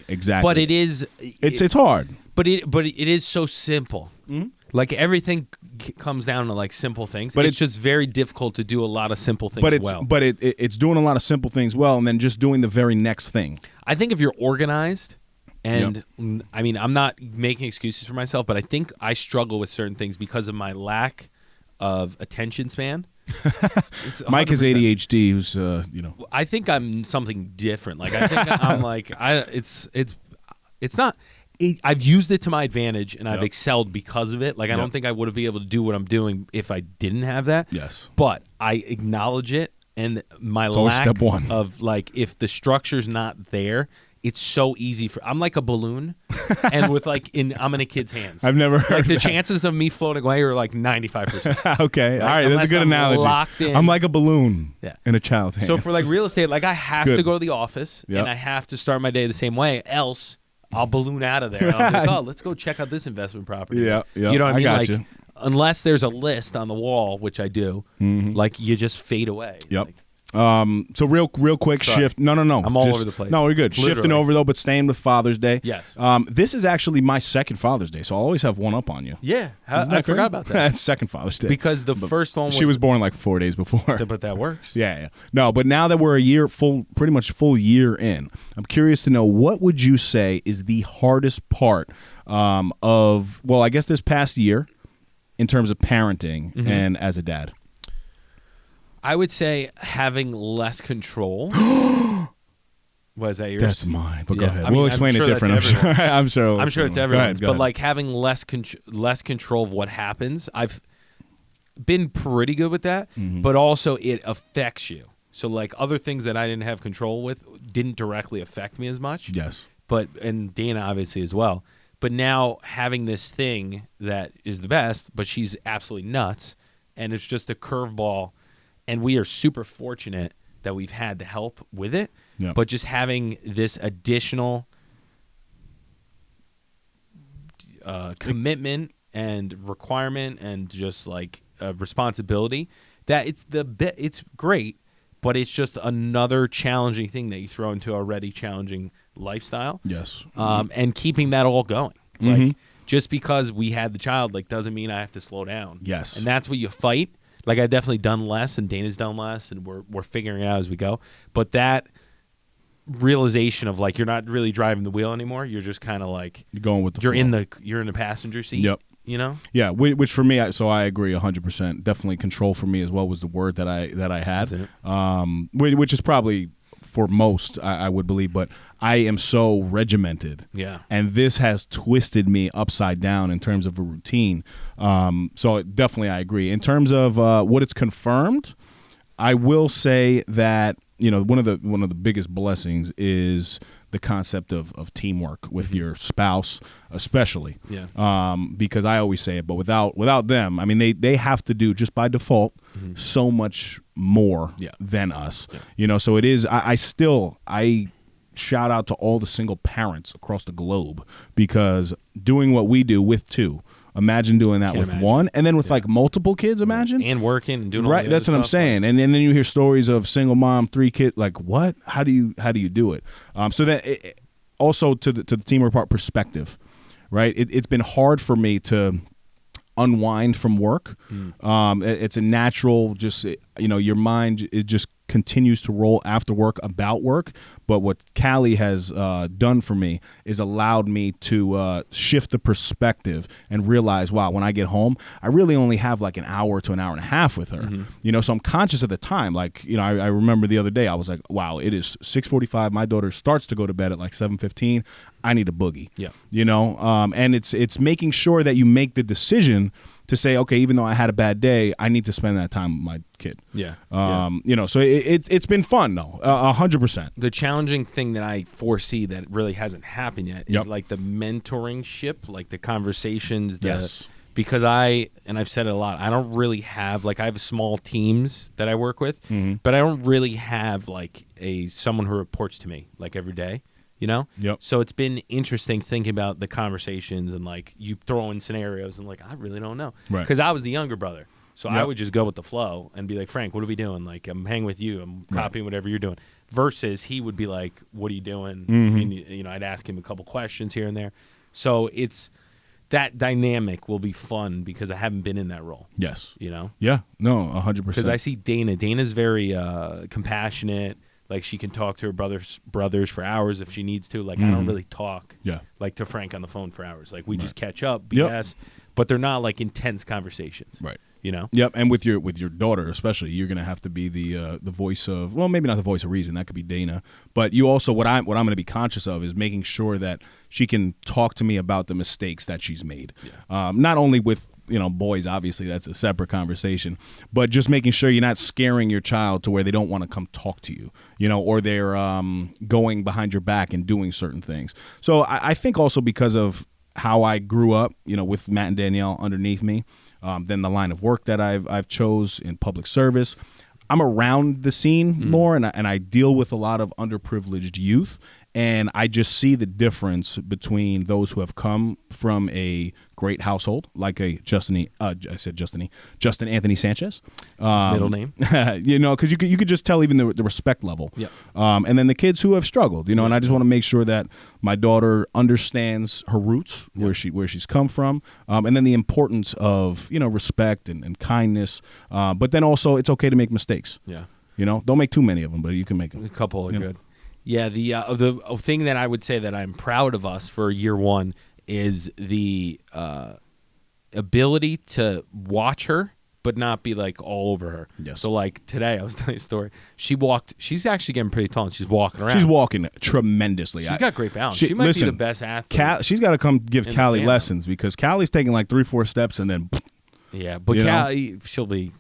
Exactly. But it is. It's hard. But it is so simple. Like everything comes down to like simple things. But it's just very difficult to do a lot of simple things But it's well. it's doing a lot of simple things well, and then just doing the very next thing. I think if you're organized, and I mean, I'm not making excuses for myself, but I think I struggle with certain things because of my lack of attention span. It's Mike is 100%. ADHD, who's I think I'm something different. Like I think I'm like it's not. I've used it to my advantage, and I've excelled because of it. Like I don't think I would have been able to do what I'm doing if I didn't have that. Yes. But I acknowledge it, and my always lack step one. of like if the structure's not there, it's so easy I'm like a balloon, and with I'm in a kid's hands. I've never heard the that. chances of me floating away are like 95%. Okay, all right, that's a unless good I'm analogy. locked in. I'm like a balloon Yeah. in a child's hands. So for like real estate, like I have good. to go to the office Yep. and I have to start my day the same way, else I'll balloon out of there. And I'll be like, oh, let's go check out this investment property. Yeah, yeah, You know what I mean? got Like, you. unless there's a list on the wall, which I do, like you just fade away. Yep. Like, So real quick Sorry. shift. No. I'm all over the place. No, we're good. Literally. Shifting over though, but staying with Father's Day. Yes. This is actually my second Father's Day, so I'll always have one up on you. yeah, Isn't that I forgot great? about that. That's second Father's Day. Because the first one was... she was born like 4 days before. But that works. Yeah. No, but now that we're pretty much full year in, I'm curious to know, what would you say is the hardest part of, well, I guess this past year in terms of parenting and as a dad? I would say having less control. Was that yours? That's mine, but go Yeah. ahead. I mean, We'll I'm explain sure it that's different. I'm sure. I'm sure it's Go ahead, everyone's, go but ahead. like having less control of what happens. I've been pretty good with that, but also it affects you. So like other things that I didn't have control with didn't directly affect me as much. Yes. And Dana obviously as well. But now having this thing that is the best, but she's absolutely nuts, and it's just a curveball, and we are super fortunate that we've had the help with it. Yep. But just having this additional commitment and requirement and just like responsibility, that it's great, but it's just another challenging thing that you throw into a already challenging lifestyle. Yes. And keeping that all going. Like just because we had the child, like doesn't mean I have to slow down. Yes. And that's what you fight. Like I've definitely done less, and Dana's done less, and we're figuring it out as we go. But that realization of like you're not really driving the wheel anymore. You're just kind of like You're going with the you're flow. in the passenger seat. Yep. You know. Yeah, which for me, so I agree 100%. Definitely control for me as well was the word that I had, That's it. which is probably for most, I would believe, but I am so regimented. Yeah. And this has twisted me upside down in terms of a routine. So definitely I agree. In terms of what it's confirmed, I will say that, you know, one of the biggest blessings is the concept of teamwork with your spouse, especially. Yeah. Because I always say it, but without them, I mean, they have to do just by default so much more than us. Yeah. You know, so it is. I shout out to all the single parents across the globe, because doing what we do with two. Imagine doing that Can't with imagine. one, and then with like multiple kids. Imagine. And working and doing all Right, the that's other what I'm stuff. saying. And then you hear stories of single mom, 3 kids. Like, what? How do you do it? So that also to the teamwork part perspective, right? It's been hard for me to unwind from work. It's a natural, just your mind, it just continues to roll after work about work. But what Callie has done for me is allowed me to shift the perspective and realize, wow, when I get home, I really only have like an hour to an hour and a half with her. So I'm conscious of the time. Like, I remember the other day, I was like, wow, it is 6:45. My daughter starts to go to bed at like 7:15. I need a boogie. Yeah. And it's making sure that you make the decision to say, okay, even though I had a bad day, I need to spend that time with my kid. Yeah. So it's been fun though, 100%. The challenging thing that I foresee that really hasn't happened yet is like the mentoring ship, like the conversations. Yes. Because I've said it a lot, I don't really have, like I have small teams that I work with, but I don't really have like someone who reports to me like every day. Yep. So it's been interesting thinking about the conversations and like you throw in scenarios and like I really don't know, Right. because I was the younger brother, so I Yep. would just go with the flow and be like, Frank, what are we doing? Like I'm hanging with you, I'm copying whatever you're doing. Versus he would be like, what are you doing? And, I'd ask him a couple questions here and there. So it's that dynamic will be fun because I haven't been in that role. Yes. Yeah, no, 100%. because I see Dana's very compassionate. Like she can talk to her brothers for hours if she needs to. Like I don't really talk like to Frank on the phone for hours. Like we just catch up, BS, but they're not like intense conversations. Right. Yep. And with your daughter especially, you're gonna have to be the voice of, well, maybe not the voice of reason. That could be Dana, but you also what I'm gonna be conscious of is making sure that she can talk to me about the mistakes that she's made. Not only with boys, obviously that's a separate conversation, but just making sure you're not scaring your child to where they don't want to come talk to you, or they're going behind your back and doing certain things. So I think also because of how I grew up, with Matt and Danielle underneath me, then the line of work that I've chose in public service, I'm around the scene more, and I deal with a lot of underprivileged youth. And I just see the difference between those who have come from a great household, like a Justin Anthony Sanchez. Middle name. Because you could just tell even the respect level. Yep. And then the kids who have struggled, and I just want to make sure that my daughter understands her roots, where she's come from, and then the importance of, respect and kindness. But then also it's okay to make mistakes. Yeah. Don't make too many of them, but you can make them. A couple are good. Yeah, the thing that I would say that I'm proud of us for year one is the ability to watch her but not be like all over her. Yes. So like today, I was telling you a story. She's actually getting pretty tall and she's walking around. She's walking tremendously. She's got great balance. She might be the best athlete. She's got to come give in Callie the lessons, because Callie's taking like 3-4 steps and then. Yeah, but Callie, she'll be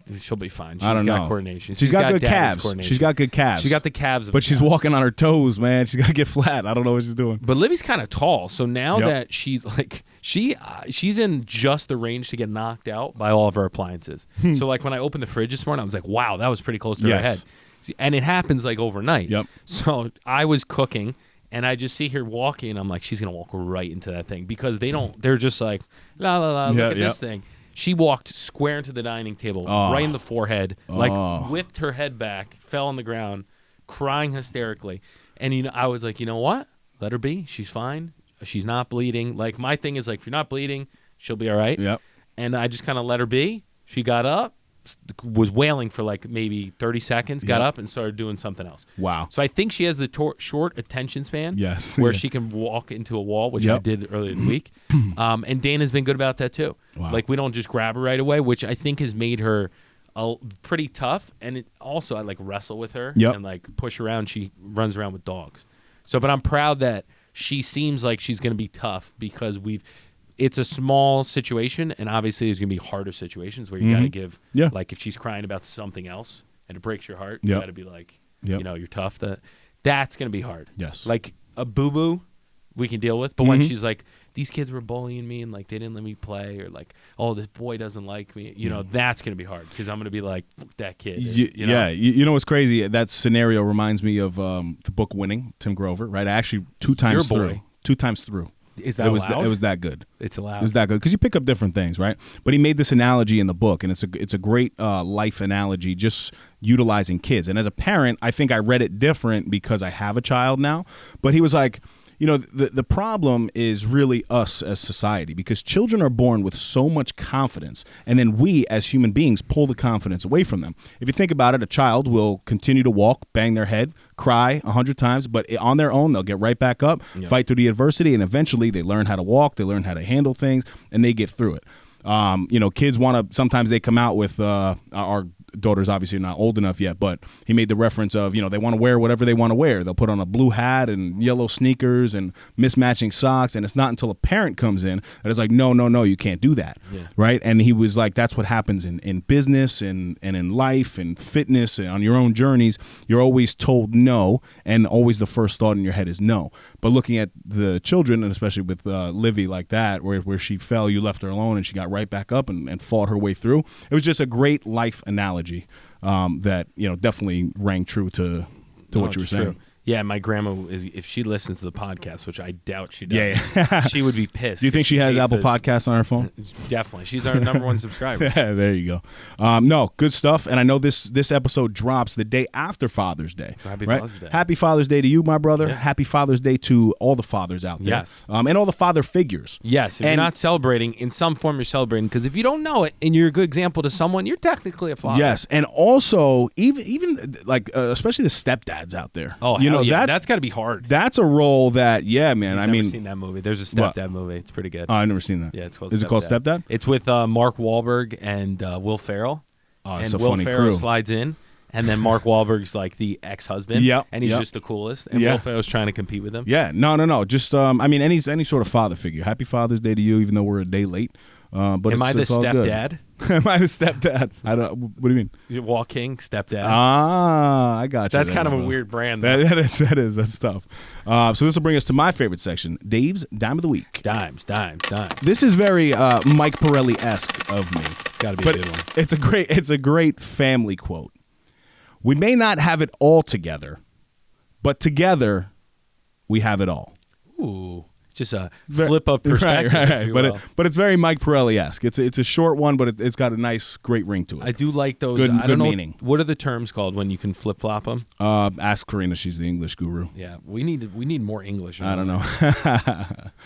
fine. I don't got know. coordination. She's got good daddy's calves. coordination. She's got good calves. She got the calves, but she's walking on her toes, man. She's got to get flat. I don't know what she's doing. But Livy's kind of tall, so now that she's like she's in just the range to get knocked out by all of her appliances. So like when I opened the fridge this morning, I was like, wow, that was pretty close to her head. And it happens like overnight. Yep. So I was cooking, and I just see her walking, and I'm like, she's gonna walk right into that thing, because they're just like la la la, look at this thing. She walked square into the dining table, right in the forehead, whipped her head back, fell on the ground, crying hysterically. And I was like, you know what? Let her be. She's fine. She's not bleeding. Like, my thing is, like, if you're not bleeding, she'll be all right. Yep. And I just kind of let her be. She got up, was wailing for like maybe 30 seconds, got up and started doing something else. Wow. So I think she has the short attention span. Yes. Where she can walk into a wall, which I did earlier in the week. And Dana's been good about that too. Wow. Like, we don't just grab her right away, which I think has made her pretty tough. And also I like wrestle with her and like push her around. She runs around with dogs. So, but I'm proud that she seems like she's going to be tough, because it's a small situation, and obviously there's going to be harder situations where you got to give, like if she's crying about something else and it breaks your heart, you got to be like, you're tough. That's going to be hard. Yes. Like a boo-boo we can deal with, but when she's like, these kids were bullying me and like they didn't let me play, or like, oh, this boy doesn't like me, that's going to be hard, because I'm going to be like, fuck that kid. Yeah. You know what's crazy? That scenario reminds me of the book Winning, Tim Grover, right? I actually two times through. Is that allowed? It was that good. It's allowed. It was that good, because you pick up different things, right? But he made this analogy in the book, and it's a great life analogy, just utilizing kids. And as a parent, I think I read it different because I have a child now. But he was like, the problem is really us as society, because children are born with so much confidence, and then we as human beings pull the confidence away from them. If you think about it, a child will continue to walk, bang their head, cry 100 times, but on their own, they'll get right back up, fight through the adversity, and eventually they learn how to walk, they learn how to handle things, and they get through it. Kids want to, sometimes they come out with, our daughter's obviously not old enough yet, but he made the reference of, they want to wear whatever they want to wear. They'll put on a blue hat and yellow sneakers and mismatching socks, and it's not until a parent comes in that it's like, no, you can't do that, right? And he was like, that's what happens in business and in life and fitness and on your own journeys. You're always told no, and always the first thought in your head is no. But looking at the children, and especially with Livy like that, where she fell, you left her alone, and she got right back up and fought her way through. It was just a great life analogy that definitely rang true to what you were saying. True. Yeah, my grandma if she listens to the podcast, which I doubt she does, she would be pissed. Do you think she has Apple Podcasts on her phone? Definitely. She's our number one subscriber. Yeah, there you go. No, good stuff. And I know this episode drops the day after Father's Day. So happy Father's Day. Happy Father's Day to you, my brother. Yeah. Happy Father's Day to all the fathers out there. Yes. And all the father figures. Yes. If you're not celebrating, in some form you're celebrating, because if you don't know it and you're a good example to someone, you're technically a father. Yes. And also, even like, especially the stepdads out there. Oh, that's got to be hard. That's a role that, man. I've never seen that movie. There's a stepdad movie. It's pretty good. Oh, I've never seen that. Yeah, it's called. Is it called Stepdad? It's with Mark Wahlberg and Will Ferrell. Oh, it's and a Will funny Ferrell crew. slides in, and then Mark Wahlberg's like the ex-husband. And he's just the coolest. And Will Ferrell's trying to compete with him. Yeah, no. Just any sort of father figure. Happy Father's Day to you, even though we're a day late. But Am I the it's all good. stepdad? Am I the stepdad? I don't. What do you mean? You're walking stepdad. Ah, I got you. That's there, kind of a bro. weird brand. Though. That is. That's tough. So this will bring us to my favorite section, Dave's Dime of the Week. Dimes. This is very Mike Pirelli-esque of me. It's got to be But a good one. it's a great family quote. We may not have it all together, but together we have it all. Ooh, just a flip of perspective. Right. if you will. But it's very Mike Pirelli-esque. It's a short one, but it's got a nice, great ring to it. I do like those. Good- I don't good know meaning. what are the terms called when you can flip flop them. Ask Karina; she's the English guru. Yeah, we need more English. I don't know.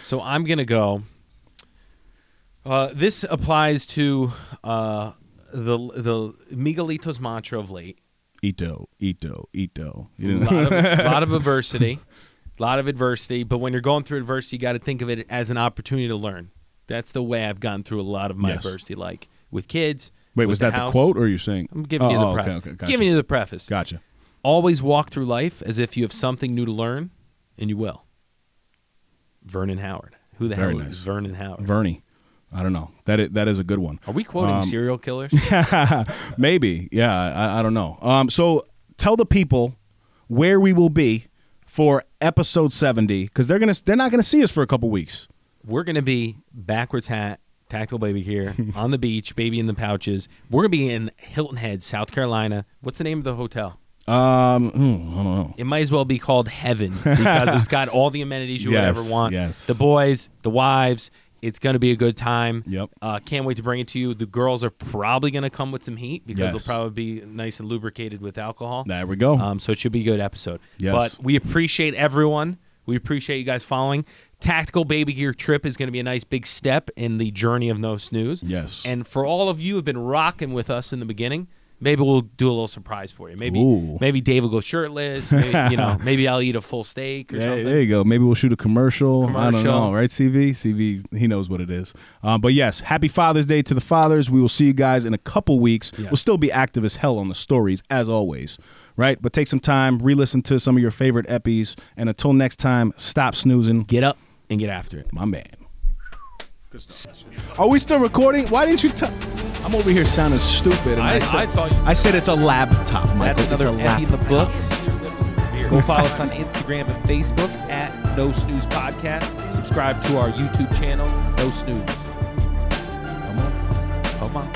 So I'm gonna go. This applies to the Miguelito's mantra of late. Ito. You A know? lot of adversity. But when you're going through adversity, you got to think of it as an opportunity to learn. That's the way I've gone through a lot of my Yes. adversity, like with kids. Wait, with was that the house. quote, or are you saying? I'm giving you the okay, preface. okay, gotcha. Giving you the preface. Gotcha. Always walk through life as if you have something new to learn, and you will. Vernon Howard. Who the Very hell nice. is Vernon Howard? Vernie. I don't know. That is a good one. Are we quoting serial killers? Maybe. Yeah, I don't know. So tell the people where we will be for episode 70, because they're not gonna see us for a couple weeks. We're going to be backwards hat, tactical baby here, on the beach, baby in the pouches. We're going to be in Hilton Head, South Carolina. What's the name of the hotel? I don't know. It might as well be called Heaven because it's got all the amenities you would Yes, ever want. yes. The boys, the wives. It's going to be a good time. Yep. Can't wait to bring it to you. The girls are probably going to come with some heat because Yes. they'll probably be nice and lubricated with alcohol. There we go. So it should be a good episode. Yes. But we appreciate everyone. We appreciate you guys following. Tactical Baby Gear trip is going to be a nice big step in the journey of No Snooze. Yes. And for all of you who have been rocking with us in the beginning, maybe we'll do a little surprise for you. Ooh. Maybe Dave will go shirtless. Maybe, maybe I'll eat a full steak or something. There you go. Maybe we'll shoot a commercial. I don't Commercial. know, right, CV? CV, he knows what it is. But yes, happy Father's Day to the fathers. We will see you guys in a couple weeks. Yeah. We'll still be active as hell on the stories, as always, right? But take some time, re-listen to some of your favorite epis, and until next time, stop snoozing. Get up and get after it. My man. Are we still recording? Why didn't you tell? I'm over here sounding stupid. And I thought you I said it's a laptop, Michael. That's another it's a Epi in the laptop. books. Go follow us on Instagram and Facebook at No Snooze Podcast. Subscribe to our YouTube channel, No Snooze. Come on.